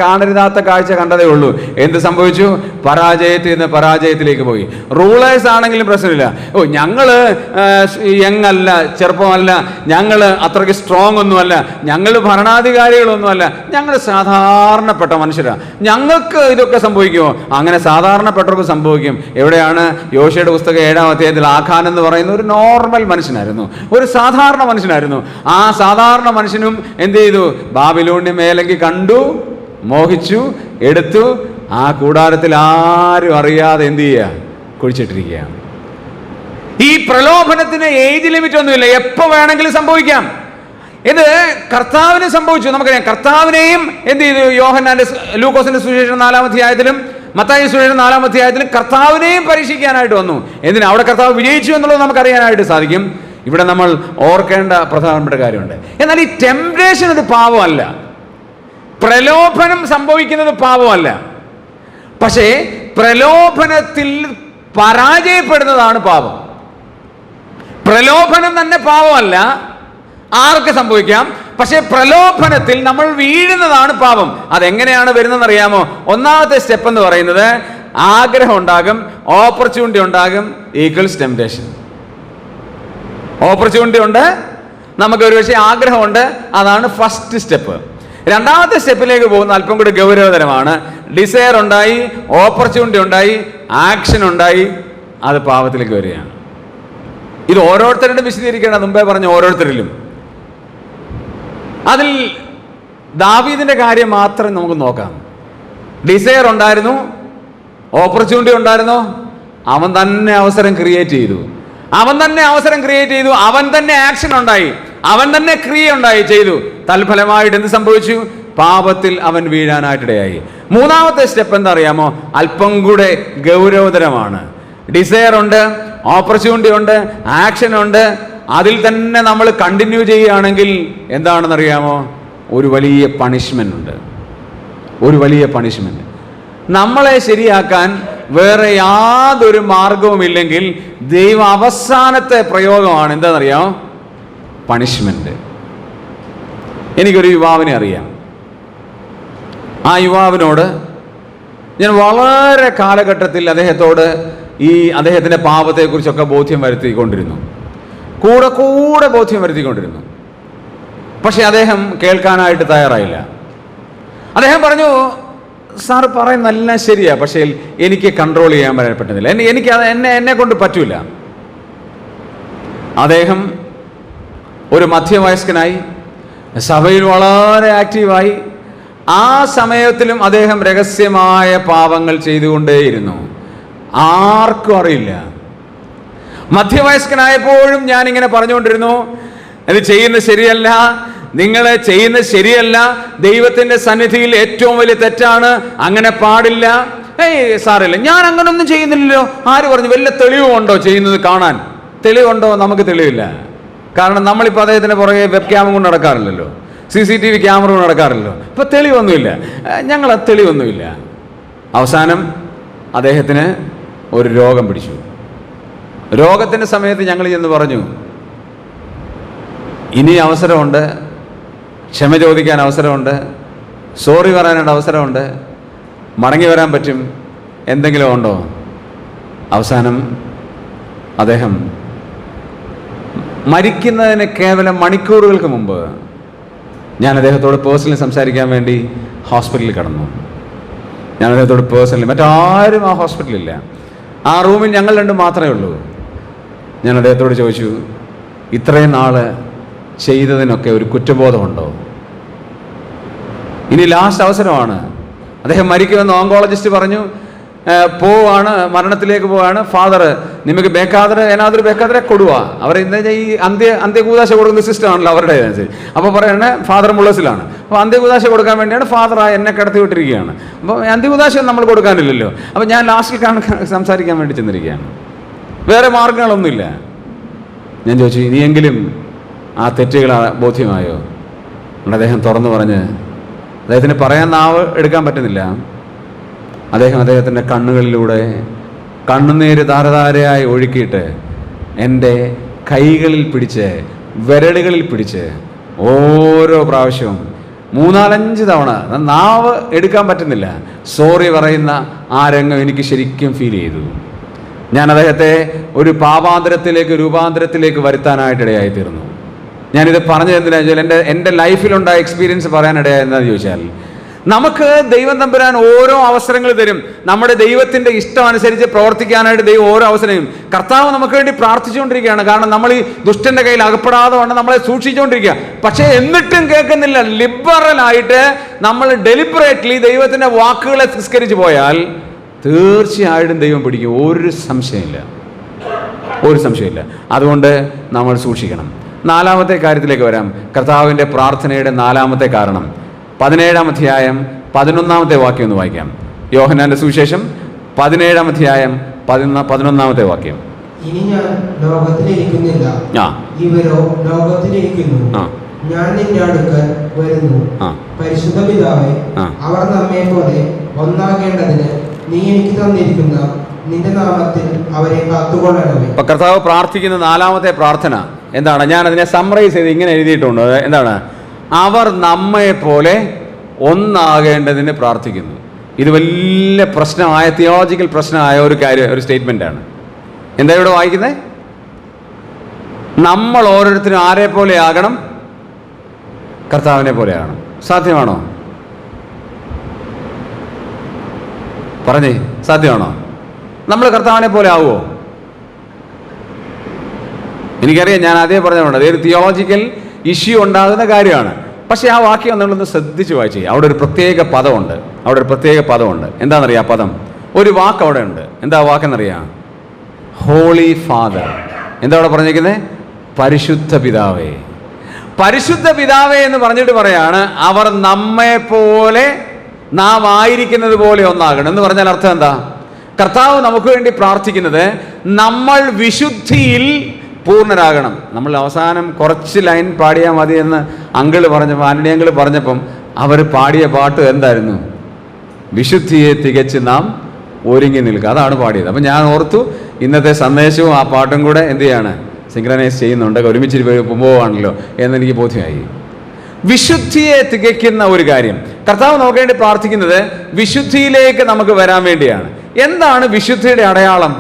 കാണരുതാത്ത കാഴ്ച കണ്ടതേ ഉള്ളൂ. എന്ത് സംഭവിച്ചു? പരാജയത്തിൽ നിന്ന് പരാജയത്തിലേക്ക് പോയി. റൂളേഴ്സ് ആണെങ്കിലും പ്രശ്നമില്ല. ഞങ്ങള് യങ്ങല്ല, ചെറുപ്പമല്ല, ഞങ്ങള് അത്രയ്ക്ക് സ്ട്രോങ് ഒന്നുമല്ല, ഞങ്ങൾ ഭരണാധികാരികളൊന്നുമല്ല, ഞങ്ങൾ സാധാരണപ്പെട്ട മനുഷ്യരാണ്, ഞങ്ങൾക്ക് ഇതൊക്കെ സംഭവിക്കുമോ? അങ്ങനെ സാധാരണപ്പെട്ടവർക്ക് സംഭവിക്കും. എവിടെയാണ്? യോശയുടെ പുസ്തകം 7-ാം അധ്യായത്തിൽ ആഖാൻ എന്ന് പറയുന്ന ഒരു നോർമൽ മനുഷ്യനായിരുന്നു, ഒരു സാധാരണ മനുഷ്യനായിരുന്നു. ആ സാധാരണ മനുഷ്യനും എന്ത് ചെയ്തു? ബാബിലോണിന്റെ മേലേക്ക് കണ്ടു, മോഹിച്ചു, എടുത്തു. ആ കൂടാരത്തിൽ ആരും അറിയാതെ എന്ത് ചെയ്യുക? കുഴിച്ചിട്ടിരിക്കുകയാണ്. ഈ പ്രലോഭനത്തിന് ഏജ് ലിമിറ്റ് ഒന്നുമില്ല, എപ്പോ വേണമെങ്കിലും സംഭവിക്കാം. ഇത് കർത്താവിന് സംഭവിച്ചു. നമുക്കറിയാം, കർത്താവിനെയും എന്ത് ചെയ്തു? ലൂക്കോസിന്റെ സുവിശേഷം 4-ാം അധ്യായത്തിലും മത്തായി സുവിശേഷം 4-ാം അധ്യായത്തിലും കർത്താവിനെയും പരീക്ഷിക്കാനായിട്ട് വന്നു. എന്തിനാ? അവിടെ കർത്താവ് വിജയിച്ചു എന്നുള്ളത് നമുക്കറിയാനായിട്ട് സാധിക്കും. ഇവിടെ നമ്മൾ ഓർക്കേണ്ട പ്രധാനപ്പെട്ട കാര്യമുണ്ട്. എന്നാൽ ഈ ടെംപ്റ്റേഷൻ ഒരു പാപമല്ല, പ്രലോഭനം സംഭവിക്കുന്നത് പാപമല്ല. പക്ഷേ പ്രലോഭനത്തിൽ പരാജയപ്പെടുന്നതാണ് പാപം. പ്രലോഭനം തന്നെ പാപമല്ല, ആർക്ക് സംഭവിക്കാം. പക്ഷേ പ്രലോഭനത്തിൽ നമ്മൾ വീഴുന്നതാണ് പാപം. അതെങ്ങനെയാണ് വരുന്നതെന്ന് അറിയാമോ? 1ാമത്തെ സ്റ്റെപ്പ് എന്ന് പറയുന്നത് ആഗ്രഹം ഉണ്ടാകും, ഓപ്പർച്യൂണിറ്റി ഉണ്ടാകും, ഈക്വൽസ് ടെംപ്റ്റേഷൻ. ഓപ്പർച്യൂണിറ്റി ഉണ്ട്, നമുക്ക് ഒരുപക്ഷെ ആഗ്രഹമുണ്ട്, അതാണ് ഫസ്റ്റ് സ്റ്റെപ്പ്. 2ാമത്തെ സ്റ്റെപ്പിലേക്ക് പോകുന്ന അല്പം കൂടി ഗൗരവതരമാണ്. ഡിസയർ ഉണ്ടായി, ഓപ്പർച്യൂണിറ്റി ഉണ്ടായി, ആക്ഷൻ ഉണ്ടായി, അത് പാപത്തിലേക്ക് വരികയാണ്. ഇത് ഓരോരുത്തരുടെ വിശദീകരിക്കേണ്ട, മുമ്പേ പറഞ്ഞ ഓരോരുത്തരിലും. അതിൽ ദാവീദിന്റെ കാര്യം മാത്രം നമുക്ക് നോക്കാം. ഡിസയർ ഉണ്ടായിരുന്നു, ഓപ്പർച്യൂണിറ്റി ഉണ്ടായിരുന്നു, അവൻ തന്നെ അവസരം ക്രിയേറ്റ് ചെയ്തു, അവൻ തന്നെ ആക്ഷൻ ഉണ്ടായി, അവൻ തന്നെ ക്രിയ ചെയ്തു. തൽഫലമായിട്ട് എന്ത് സംഭവിച്ചു? പാപത്തിൽ അവൻ വീഴാനായിട്ടിടയായി. 3ാമത്തെ സ്റ്റെപ്പ് എന്താ അറിയാമോ? അല്പം കൂടെ ഗൗരവതരമാണ്. ഡിസയർ ഉണ്ട്, ഓപ്പർച്യൂണിറ്റി ഉണ്ട്, ആക്ഷൻ ഉണ്ട്. അതിൽ തന്നെ നമ്മൾ കണ്ടിന്യൂ ചെയ്യുകയാണെങ്കിൽ എന്താണെന്ന് അറിയാമോ? ഒരു വലിയ പണിഷ്മെന്റ് ഉണ്ട്. നമ്മളെ ശരിയാക്കാൻ വേറെ യാതൊരു മാർഗവുമില്ലെങ്കിൽ ദൈവം അവസാനത്തെ പ്രയോഗമാണ് എന്താണെന്നറിയാമോ? പണിഷ്മെന്റ്. എനിക്കൊരു യുവാവിനെ അറിയാം. ആ യുവാവിനോട് ഞാൻ വളരെ കാലഘട്ടത്തിൽ അദ്ദേഹത്തിൻ്റെ പാപത്തെക്കുറിച്ചൊക്കെ ബോധ്യം വരുത്തിക്കൊണ്ടിരുന്നു, കൂടെ ബോധ്യം വരുത്തിക്കൊണ്ടിരുന്നു. പക്ഷെ അദ്ദേഹം കേൾക്കാനായിട്ട് തയ്യാറായില്ല. അദ്ദേഹം പറഞ്ഞു, സാറ് പറയുന്നതെല്ലാം ശരിയാ, പക്ഷേ എനിക്ക് കൺട്രോൾ ചെയ്യാൻ പറ്റുന്നില്ല, എനിക്ക് എന്നെ കൊണ്ട് പറ്റൂല. അദ്ദേഹം ഒരു മധ്യവയസ്കനായി സഭയിൽ വളരെ ആക്റ്റീവായി. ആ സമയത്തിലും അദ്ദേഹം രഹസ്യമായ പാപങ്ങൾ ചെയ്തുകൊണ്ടേയിരുന്നു, ആർക്കും അറിയില്ല. മധ്യവയസ്കനായപ്പോഴും ഞാനിങ്ങനെ പറഞ്ഞുകൊണ്ടിരുന്നു, ഇത് ചെയ്യുന്നത് ശരിയല്ല, നിങ്ങൾ ചെയ്യുന്നത് ശരിയല്ല, ദൈവത്തിൻ്റെ സന്നിധിയിൽ ഏറ്റവും വലിയ തെറ്റാണ്, അങ്ങനെ പാടില്ല. സാറില്ല, ഞാൻ അങ്ങനൊന്നും ചെയ്യുന്നില്ലല്ലോ. ആര് പറഞ്ഞു? വല്ല തെളിവുണ്ടോ ചെയ്യുന്നത് കാണാൻ? തെളിവുണ്ടോ? നമുക്ക് തെളിവില്ല. കാരണം നമ്മളിപ്പോൾ അദ്ദേഹത്തിന് പുറകെ വെബ് ക്യാമറ കൊണ്ട് നടക്കാറില്ലല്ലോ, CCTV ക്യാമറ കൊണ്ട് നടക്കാറില്ലല്ലോ. ഇപ്പോൾ തെളിവൊന്നുമില്ല, ഞങ്ങൾ തെളിവൊന്നുമില്ല. അവസാനം അദ്ദേഹത്തിന് ഒരു രോഗം പിടിച്ചു. രോഗത്തിൻ്റെ സമയത്ത് ഞങ്ങൾ ചെന്ന് പറഞ്ഞു, ഇനി അവസരമുണ്ട്, ക്ഷമ ചോദിക്കാൻ അവസരമുണ്ട്, സോറി പറയാനുള്ള അവസരമുണ്ട്, മടങ്ങി വരാൻ പറ്റും, എന്തെങ്കിലും ഉണ്ടോ? അവസാനം അദ്ദേഹം മരിക്കുന്നതിന് കേവലം മണിക്കൂറുകൾക്ക് മുമ്പ് ഞാൻ അദ്ദേഹത്തോട് പേഴ്സണലി സംസാരിക്കാൻ വേണ്ടി ഹോസ്പിറ്റലിൽ കടന്നു. ഞാൻ അദ്ദേഹത്തോട് പേഴ്സണലി, മറ്റാരും ആ ഹോസ്പിറ്റലില്ല, ആ റൂമിൽ ഞങ്ങൾ രണ്ടും മാത്രമേ ഉള്ളൂ. ഞാൻ അദ്ദേഹത്തോട് ചോദിച്ചു, ഇത്രയും നാൾ ചെയ്തതിനൊക്കെ ഒരു കുറ്റബോധമുണ്ടോ? ഇനി ലാസ്റ്റ് അവസരമാണ്. അദ്ദേഹം മരിക്കുമെന്ന് ഓങ്കോളജിസ്റ്റ് പറഞ്ഞു, പോവാണ്, മരണത്തിലേക്ക് പോവാണ്. ഫാദർ നിങ്ങൾക്ക് ബേക്കാതെ ഏനാതൊരു ബേക്കാതെ കൊടുവ, അവർ എന്താ ഈ അന്ത്യകൂദാശ കൊടുക്കുന്ന സിസ്റ്റം ആണല്ലോ അവരുടെ. അപ്പോൾ പറയണേ ഫാദർ മുള്ളസിലാണ്. അപ്പോൾ അന്ത്യകൂദാശ കൊടുക്കാൻ വേണ്ടിയാണ് ഫാദർ എന്നെ കിടത്തി വിട്ടിരിക്കുകയാണ്. അപ്പോൾ അന്ത്യകൂദാശ നമ്മൾ കൊടുക്കാനില്ലല്ലോ. അപ്പോൾ ഞാൻ ലാസ്റ്റിൽ സംസാരിക്കാൻ വേണ്ടി ചെന്നിരിക്കുകയാണ്, വേറെ മാർഗങ്ങളൊന്നുമില്ല. ഞാൻ ചോദിച്ചു, ഇനിയെങ്കിലും ആ തെറ്റുകൾ ബോധ്യമായോ? അദ്ദേഹം തുറന്നു പറഞ്ഞ്, അദ്ദേഹത്തിന് പറയാൻ നാവ് എടുക്കാൻ പറ്റുന്നില്ല. അദ്ദേഹത്തിൻ്റെ കണ്ണുകളിലൂടെ കണ്ണുനീര് ധാരധാരയായി ഒഴുക്കിയിട്ട് എൻ്റെ കൈകളിൽ പിടിച്ച്, വിരലുകളിൽ പിടിച്ച് ഓരോ പ്രാവശ്യവും 3-4 തവണ, നാവ് എടുക്കാൻ പറ്റുന്നില്ല, സോറി പറയുന്ന ആ രംഗം എനിക്ക് ശരിക്കും ഫീൽ ചെയ്തു. ഞാൻ അദ്ദേഹത്തെ ഒരു രൂപാന്തരത്തിലേക്ക് വരുത്താനായിട്ടിടയായി തീർന്നു. ഞാനിത് പറഞ്ഞത് എന്തിനാ ചോദിച്ചാൽ, എൻ്റെ ലൈഫിലുണ്ടായ എക്സ്പീരിയൻസ് പറയാനിടയായെന്നു ചോദിച്ചാൽ, നമുക്ക് ദൈവം തമ്പുരാൻ ഓരോ അവസരങ്ങൾ തരും. നമ്മുടെ ദൈവത്തിൻ്റെ ഇഷ്ടം അനുസരിച്ച് പ്രവർത്തിക്കാനായിട്ട് ദൈവം ഓരോ അവസരവും. കർത്താവ് നമുക്ക് വേണ്ടി പ്രാർത്ഥിച്ചുകൊണ്ടിരിക്കുകയാണ്. കാരണം നമ്മൾ ഈ ദുഷ്ടൻ്റെ കയ്യിൽ അകപ്പെടാതെ കൊണ്ട് നമ്മളെ സൂക്ഷിച്ചുകൊണ്ടിരിക്കുക. പക്ഷേ എന്നിട്ടും കേൾക്കുന്നില്ല. ലിബറലായിട്ട് നമ്മൾ ഡെലിബറേറ്റ്ലി ദൈവത്തിൻ്റെ വാക്കുകളെ തിരസ്കരിച്ച് പോയാൽ തീർച്ചയായിട്ടും ദൈവം പിടിക്കും, ഒരു സംശയമില്ല. അതുകൊണ്ട് നമ്മൾ സൂക്ഷിക്കണം. 4-ാമത്തെ കാര്യത്തിലേക്ക് വരാം. കർത്താവിൻ്റെ പ്രാർത്ഥനയുടെ 4-ാമത്തെ കാരണം 17-ാം അധ്യായം 11-ാമത്തെ വാക്യം ഒന്ന് വായിക്കാം. യോഹന്നാന്റെ സുവിശേഷം 17-ാം അധ്യായം 11-ാമത്തെ വാക്യം. ഇനി ഞാൻ ലോകത്തിലിരിക്കുന്നില്ല, ഇവരോ ലോകത്തിലിരിക്കുന്നു, ഞാൻ നിന്റെ അടുക്കൽ വരുന്നു. പരിശുദ്ധ പിതാവേ, അവർ നമ്മെ പോലെ ഒന്നാകേണ്ടതിന് നീ എനിക്ക് തന്നിരിക്കുന്ന നിന്റെ നാമത്തിൽ അവരെ കാത്തുകൊള്ളണമേ. അപ്പൊ കർത്താവ് പ്രാർത്ഥിക്കുന്ന 4-ാമത്തെ പ്രാർത്ഥന എന്താണ്? ഞാൻ അതിനെ സമ്മറൈസ് ചെയ്ത് ഇങ്ങനെ എഴുതിയിട്ടുണ്ട്. എന്താണ്? അവർ നമ്മെ പോലെ ഒന്നാകേണ്ടതിന് പ്രാർത്ഥിക്കുന്നു. ഇത് വലിയ പ്രശ്നമായ, തിയോളജിക്കൽ പ്രശ്നമായ ഒരു കാര്യം, ഒരു സ്റ്റേറ്റ്മെൻ്റാണ്. എന്താ ഇവിടെ വായിക്കുന്നത്? നമ്മൾ ഓരോരുത്തരും ആരെ പോലെ ആകണം? കർത്താവിനെ പോലെ ആകണം. സാധ്യമാണോ? പറഞ്ഞേ, സാധ്യമാണോ? നമ്മൾ കർത്താവിനെ പോലെ ആവുമോ? എനിക്കറിയാം, ഞാൻ അതേ പറഞ്ഞുകൊണ്ട് അതൊരു തിയോളജിക്കൽ ഇഷ്യൂ ഉണ്ടാകുന്ന കാര്യമാണ്. പക്ഷേ ആ വാക്യം നമ്മളൊന്ന് ശ്രദ്ധിച്ച് വായിച്ചു. അവിടെ ഒരു പ്രത്യേക പദമുണ്ട്. എന്താണെന്നറിയാം? ആ പദം, ഒരു വാക്ക് അവിടെ ഉണ്ട്. എന്താ വാക്കെന്നറിയാം? Holy father. എന്താ അവിടെ പറഞ്ഞിരിക്കുന്നത്? പരിശുദ്ധ പിതാവേ. പരിശുദ്ധ പിതാവേ എന്ന് പറഞ്ഞിട്ട് പറയാണ്, അവർ നമ്മെ പോലെ, നാം ആയിരിക്കുന്നത് പോലെ ഒന്നാകണം. എന്ന് പറഞ്ഞാൽ അർത്ഥം എന്താ? കർത്താവ് നമുക്ക് വേണ്ടി പ്രാർത്ഥിക്കുന്നത് നമ്മൾ വിശുദ്ധിയിൽ പൂർണ്ണരാകണം. നമ്മൾ അവസാനം കുറച്ച് ലൈൻ പാടിയാൽ മതി എന്ന് ആന്റണി അങ്കിള് പറഞ്ഞപ്പം അവർ പാടിയ പാട്ട് എന്തായിരുന്നു? വിശുദ്ധിയെ തികച്ച് നാം ഒരുങ്ങി നിൽക്കുക. അതാണ് പാടിയത്. അപ്പം ഞാൻ ഓർത്തു, ഇന്നത്തെ സന്ദേശവും ആ പാട്ടും കൂടെ എന്ത് ചെയ്യാണ്? സിങ്ക്രണൈസ് ചെയ്യുന്നുണ്ട്, ഒരുമിച്ച് പോവുകയാണല്ലോ എന്നെനിക്ക് ബോധ്യമായി. വിശുദ്ധിയെ തികയ്ക്കുന്ന ഒരു കാര്യം കർത്താവ് നമുക്ക് വേണ്ടി പ്രാർത്ഥിക്കുന്നത് വിശുദ്ധിയിലേക്ക് നമുക്ക് വരാൻ വേണ്ടിയാണ്. എന്താണ് വിശുദ്ധിയുടെ അടയാളം?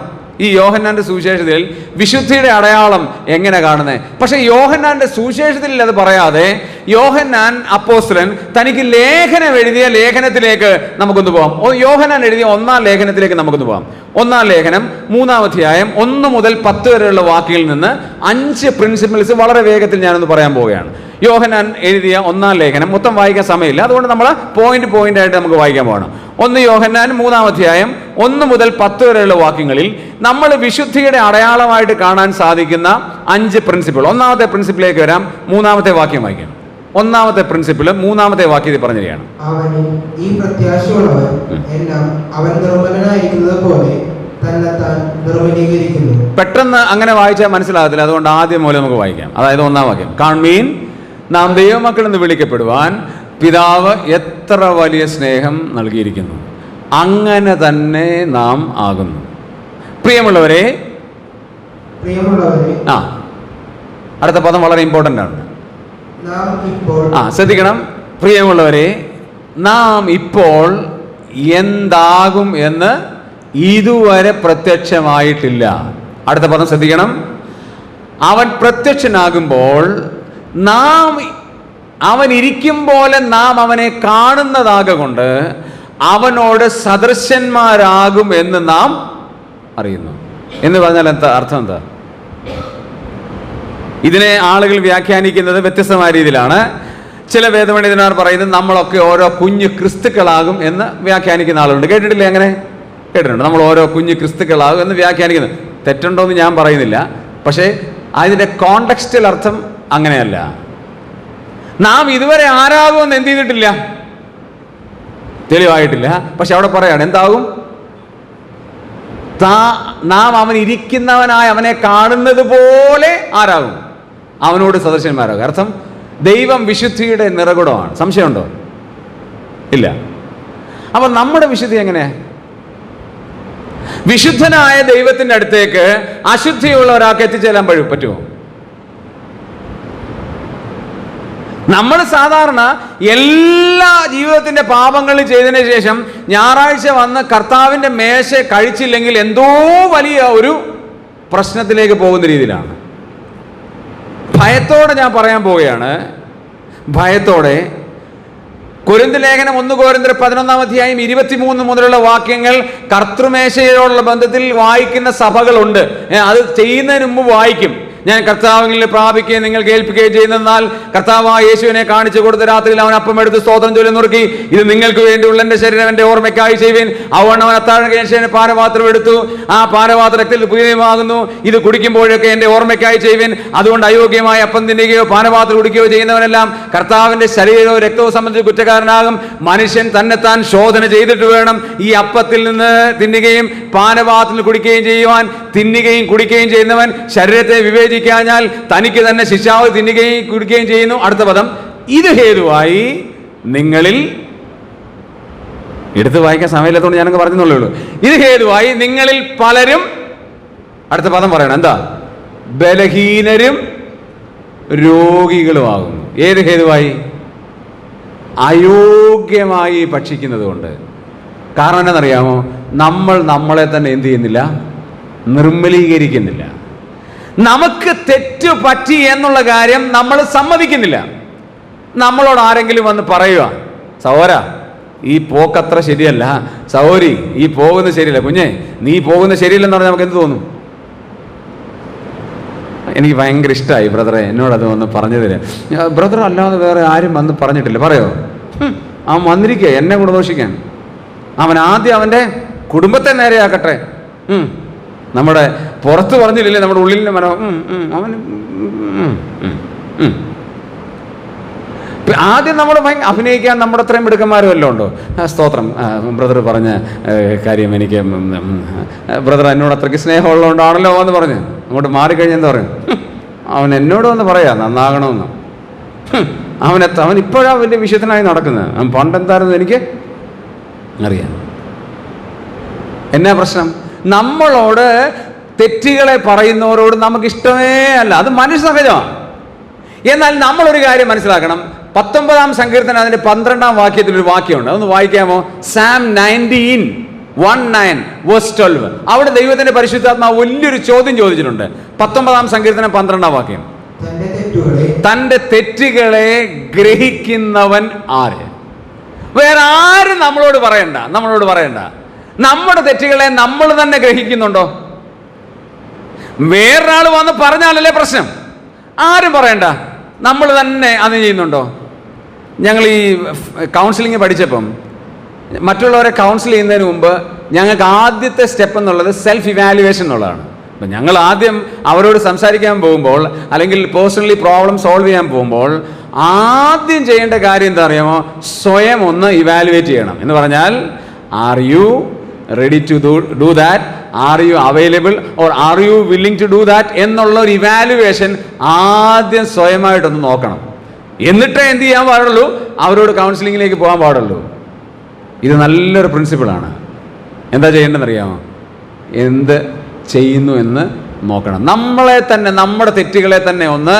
ഈ യോഹന്നാന്റെ സുവിശേഷത്തിൽ വിശുദ്ധിയുടെ അടയാളം എങ്ങനെ കാണുന്നത്? പക്ഷെ യോഹന്നാന്റെ സുവിശേഷത്തിൽ അത് പറയാതെ യോഹന്നാൻ അപ്പോസ്തലൻ തനിക്ക് ലേഖനം എഴുതിയ ലേഖനത്തിലേക്ക് നമുക്കൊന്ന് പോകാം. യോഹന്നാൻ എഴുതിയ 1-ാം ലേഖനത്തിലേക്ക് നമുക്കൊന്ന് പോകാം. 1-ാം ലേഖനം 3-ാം അധ്യായം 1 മുതൽ 10 വരെയുള്ള വാക്യങ്ങളിൽ നിന്ന് 5 പ്രിൻസിപ്പിൾസ് വളരെ വേഗത്തിൽ ഞാനൊന്ന് പറയാൻ പോവുകയാണ്. യോഹന്നാൻ എഴുതിയ 1-ാം ലേഖനം മൊത്തം വായിക്കാൻ സമയമില്ല, അതുകൊണ്ട് നമ്മൾ പോയിന്റ് ആയിട്ട് നമുക്ക് വായിക്കാൻ പോകണം. 1 യോഹന്നാൻ 3-ാം അധ്യായം 1 മുതൽ 10 വരെയുള്ള വാക്യങ്ങളിൽ നമ്മൾ വിശുദ്ധിയുടെ അടയാളമായിട്ട് കാണാൻ സാധിക്കുന്ന 5 പ്രിൻസിപ്പിൾ. 1-ാമത്തെ പ്രിൻസിപ്പിലേക്ക് വരാം. 3-ാമത്തെ വാക്യം വായിക്കാം. 1-ാമത്തെ പ്രിൻസിപ്പിൾ 3-ാമത്തെ വാക്യത്തിൽ പറഞ്ഞിരിക്കുകയാണ്. അവനിൽ ഈ പ്രത്യാശയുള്ളവൻ എല്ലാം അവൻ നിർമ്മലനായിരിക്കുന്നത് പോലെ തന്നെത്താൻ നിർമ്മലീകരിക്കുന്നു. പെട്ടെന്ന് അങ്ങനെ വായിച്ചാൽ മനസ്സിലാകത്തില്ല, അതുകൊണ്ട് ആദ്യം മൂലം നമുക്ക് വായിക്കാം. അതായത് 1-ാം വാക്യം, കാൺമീൻ, നാം ദൈവമക്കൾ എന്ന് വിളിക്കപ്പെടുവാൻ പിതാവ് എത്ര വലിയ സ്നേഹം നൽകിയിരിക്കുന്നു, അങ്ങനെ തന്നെ നാം ആകുന്നു. പ്രിയമുള്ളവരെ, അടുത്ത പദം വളരെ ഇമ്പോർട്ടൻ്റ് ആണ്. ശ്രദ്ധിക്കണം. പ്രിയമുള്ളവരെ, നാം ഇപ്പോൾ എന്താകും എന്ന് ഇതുവരെ പ്രത്യക്ഷമായിട്ടില്ല. അടുത്ത പദം ശ്രദ്ധിക്കണം. അവൻ പ്രത്യക്ഷനാകുമ്പോൾ അവൻ ഇരിക്കും പോലെ നാം അവനെ കാണുന്നതാകൊണ്ട് അവനോട് സദൃശന്മാരാകും എന്ന് നാം അറിയുന്നു. എന്ന് പറഞ്ഞാൽ എന്താ അർത്ഥം? എന്താ? ഇതിനെ ആളുകൾ വ്യാഖ്യാനിക്കുന്നത് വ്യത്യസ്തമായ രീതിയിലാണ്. ചില വേദപണ്ഡിതന്മാർ പറയുന്നത് നമ്മളൊക്കെ ഓരോ കുഞ്ഞു ക്രിസ്തുക്കളാകും എന്ന് വ്യാഖ്യാനിക്കുന്ന ആളുകളുണ്ട്. കേട്ടിട്ടില്ലേ? അങ്ങനെ കേട്ടിട്ടുണ്ട്. നമ്മൾ ഓരോ കുഞ്ഞു ക്രിസ്തുക്കളാകും എന്ന് വ്യാഖ്യാനിക്കുന്നത് തെറ്റുണ്ടോ എന്ന് ഞാൻ പറയുന്നില്ല, പക്ഷേ അതിൻ്റെ കോണ്ടെക്സ്റ്റൽ അർത്ഥം അങ്ങനെയല്ല. നാം ഇതുവരെ ആരാകുമെന്ന് എന്ത് ചെയ്തിട്ടില്ല, തെളിവായിട്ടില്ല. പക്ഷെ അവിടെ പറയാണ് എന്താകും? നാം അവൻ ഇരിക്കുന്നവനായി അവനെ കാണുന്നത് പോലെ ആരാകും? അവനോട് സദൃശന്മാരാകും. അർത്ഥം ദൈവം വിശുദ്ധിയുടെ നിറകുടമാണ്. സംശയമുണ്ടോ? ഇല്ല. അപ്പൊ നമ്മുടെ വിശുദ്ധി എങ്ങനെയാ? വിശുദ്ധനായ ദൈവത്തിന്റെ അടുത്തേക്ക് അശുദ്ധിയുള്ള ഒരാൾക്ക് എത്തിച്ചേരാൻ പറ്റുമോ? നമ്മൾ സാധാരണ എല്ലാ ജീവിതത്തിന്റെ പാപങ്ങളും ചെയ്തതിനു ശേഷം ഞായറാഴ്ച വന്ന് കർത്താവിന്റെ മേശ കഴിച്ചില്ലെങ്കിൽ എന്തോ വലിയ ഒരു പ്രശ്നത്തിലേക്ക് പോകുന്ന രീതിയിലാണ്. ഭയത്തോടെ ഞാൻ പറയാൻ പോവുകയാണ്, ഭയത്തോടെ. കൊരിന്ത്യർ ലേഖനം 1 കൊരിന്ത്യർ 11-ാം അധ്യായം 23 മുതലുള്ള വാക്യങ്ങൾ കർത്തൃമേശയോടുള്ള ബന്ധത്തിൽ വായിക്കുന്ന സഭകളുണ്ട്. അത് ചെയ്യുന്നതിന് മുമ്പ് വായിക്കും. ഞാൻ കർത്താവിൽ പ്രാപിക്കുകയും നിങ്ങൾ കേൾപ്പിക്കുകയും ചെയ്യുന്നതിനാൽ കർത്താവായ യേശുവിനെ കാണിച്ചു കൊടുത്ത രാത്രിയിൽ അവൻ അപ്പം എടുത്ത് സ്തോത്രം ചൊല്ലി നുറുക്കി, ഇത് നിങ്ങൾക്ക് വേണ്ടിയുള്ള എൻ്റെ ശരീരം എൻ്റെ ഓർമ്മയ്ക്കായി ചെയ്യുവിൻ. അവൻ അത്താഴം കഴിച്ചതിന് പാനപാത്രം എടുത്തു, ആ പാനപാത്രത്തിൽ പുതിയമാകുന്നു, ഇത് കുടിക്കുമ്പോഴൊക്കെ എൻ്റെ ഓർമ്മയ്ക്കായി ചെയ്യുവിൻ. അതുകൊണ്ട് അയോഗ്യമായ അപ്പം തിന്നുകയോ പാനപാത്രം കുടിക്കുകയോ ചെയ്യുന്നവനെല്ലാം കർത്താവിൻ്റെ ശരീരവും രക്തവും സംബന്ധിച്ച് കുറ്റക്കാരനാകും. മനുഷ്യൻ തന്നെത്താൻ ശോധന ചെയ്തിട്ട് വേണം ഈ അപ്പത്തിൽ നിന്ന് തിന്നുകയും പാനപാത്രത്തിൽ കുടിക്കുകയും ചെയ്യുവാൻ. തിന്നുകയും കുടിക്കുകയും ചെയ്യുന്നവൻ ശരീരത്തെ വിവേചിക്കാഞ്ഞാൽ തനിക്ക് തന്നെ ശിക്ഷാവ് തിന്നുകയും കുടിക്കുകയും ചെയ്യുന്നു. അടുത്ത പദം, ഇത് ഹേതുവായി നിങ്ങളിൽ, എടുത്ത് വായിക്കാൻ സമയമില്ലാത്തതുകൊണ്ട് ഞാനങ്ങ് പറഞ്ഞെന്നുള്ളേ ഉള്ളൂ. ഇത് ഹേതുവായി നിങ്ങളിൽ പലരും, അടുത്ത പദം പറയണം, എന്താ? ബലഹീനരും രോഗികളുമാകുന്നു. ഏത് ഹേതുവായി? അയോഗ്യമായി ഭക്ഷിക്കുന്നത് കൊണ്ട്. കാരണം എന്താണെന്നറിയാമോ? നമ്മൾ നമ്മളെ തന്നെ എന്ത് ചെയ്യുന്നില്ല? നിർമ്മലീകരിക്കുന്നില്ല. നമുക്ക് തെറ്റ് പറ്റി എന്നുള്ള കാര്യം നമ്മൾ സമ്മതിക്കുന്നില്ല. നമ്മളോട് ആരെങ്കിലും വന്ന് പറയുക, സഹോദര ഈ പോക്കത്ര ശരിയല്ല, സഹോദരി ഈ പോകുന്നത് ശരിയല്ല, കുഞ്ഞെ നീ പോകുന്നത് ശരിയല്ലെന്ന് പറഞ്ഞാൽ നമുക്ക് എന്ത് തോന്നും? എനിക്ക് ഭയങ്കര ഇഷ്ടമായി ബ്രദറെ എന്നോടത് വന്ന് പറഞ്ഞു തരാം. ബ്രദർ അല്ലാതെ വേറെ ആരും വന്ന് പറഞ്ഞിട്ടില്ല. പറയോ? അവൻ വന്നിരിക്കുക എന്നെ ഗുണദോഷിക്കാൻ. അവൻ ആദ്യം അവൻ്റെ കുടുംബത്തെ നേരെയാക്കട്ടെ. നമ്മുടെ പുറത്ത് പറഞ്ഞില്ലേ, നമ്മുടെ ഉള്ളിൽ അവൻ ആദ്യം നമ്മൾ അഭിനയിക്കാൻ നമ്മുടെ അത്രയും മിടുക്കന്മാരും വല്ലതും ഉണ്ടോ? സ്തോത്രം, ബ്രദർ പറഞ്ഞ കാര്യം എനിക്ക് ബ്രദർ എന്നോട് അത്രയ്ക്ക് സ്നേഹമുള്ളതുകൊണ്ടാണല്ലോ എന്ന് പറഞ്ഞ് അങ്ങോട്ട് മാറിക്കഴിഞ്ഞാൽ എന്താ പറയും? അവൻ എന്നോട് വന്ന് പറയാ നന്നാകണമെന്ന്. അവൻ ഇപ്പോഴാണ് വലിയ വിശുദ്ധനായി നടക്കുന്നത്. അവൻ പണ്ടെന്തായിരുന്നു എനിക്ക് അറിയാം. എന്നാ പ്രശ്നം? നമ്മളോട് തെറ്റുകളെ പറയുന്നവരോട് നമുക്ക് ഇഷ്ടമേ അല്ല. അത് മനുഷ്യ സഹജമാണ്. എന്നാൽ നമ്മളൊരു കാര്യം മനസ്സിലാക്കണം. 19-ാം സങ്കീർത്തനം അതിൻ്റെ 12-ാം വാക്യത്തിൽ ഒരു വാക്യമുണ്ട്. അതൊന്ന് വായിക്കാമോ? സാം 19 19:12. അവിടെ ദൈവത്തിന്റെ പരിശുദ്ധാത്മാവ് വലിയൊരു ചോദ്യം ചോദിച്ചിട്ടുണ്ട്. 19-ാം സങ്കീർത്തനം 12-ാം വാക്യം. തന്റെ തെറ്റുകളെ ഗ്രഹിക്കുന്നവൻ ആര്? വേറെ ആരും നമ്മളോട് പറയണ്ട. നമ്മുടെ തെറ്റുകളെ നമ്മൾ തന്നെ ഗ്രഹിക്കുന്നുണ്ടോ? വേറൊരാൾ വന്ന് പറഞ്ഞാലല്ലേ പ്രശ്നം. ആരും പറയണ്ട, നമ്മൾ തന്നെ അത് ചെയ്യുന്നുണ്ടോ? ഞങ്ങൾ ഈ കൗൺസിലിംഗ് പഠിച്ചപ്പം മറ്റുള്ളവരെ കൗൺസിൽ ചെയ്യുന്നതിന് മുമ്പ് ഞങ്ങൾക്ക് ആദ്യത്തെ സ്റ്റെപ്പ് എന്നുള്ളത് സെൽഫ് ഇവാലുവേഷൻ എന്നുള്ളതാണ്. അപ്പം ഞങ്ങൾ ആദ്യം അവരോട് സംസാരിക്കാൻ പോകുമ്പോൾ അല്ലെങ്കിൽ പേഴ്സണലി പ്രോബ്ലം സോൾവ് ചെയ്യാൻ പോകുമ്പോൾ ആദ്യം ചെയ്യേണ്ട കാര്യം എന്താ അറിയാമോ? സ്വയം ഒന്ന് ഇവാലുവേറ്റ് ചെയ്യണം. എന്ന് പറഞ്ഞാൽ, are you ready to do that? Are you available or are you willing to do that എന്നുള്ള ഒരു ഇവാലുവേഷൻ ആദ്യം സ്വയമായിട്ടൊന്ന് നോക്കണം. എന്നിട്ടേ എന്ത് ചെയ്യാൻ പാടുള്ളൂ? അവരോട് കൗൺസിലിങ്ങിലേക്ക് പോകാൻ പാടുള്ളൂ. ഇത് നല്ലൊരു പ്രിൻസിപ്പിളാണ്. എന്താ ചെയ്യേണ്ടതെന്നറിയാമോ? എന്ത് ചെയ്യുന്നു എന്ന് നോക്കണം. നമ്മളെ തന്നെ, നമ്മുടെ തെറ്റുകളെ തന്നെ ഒന്ന്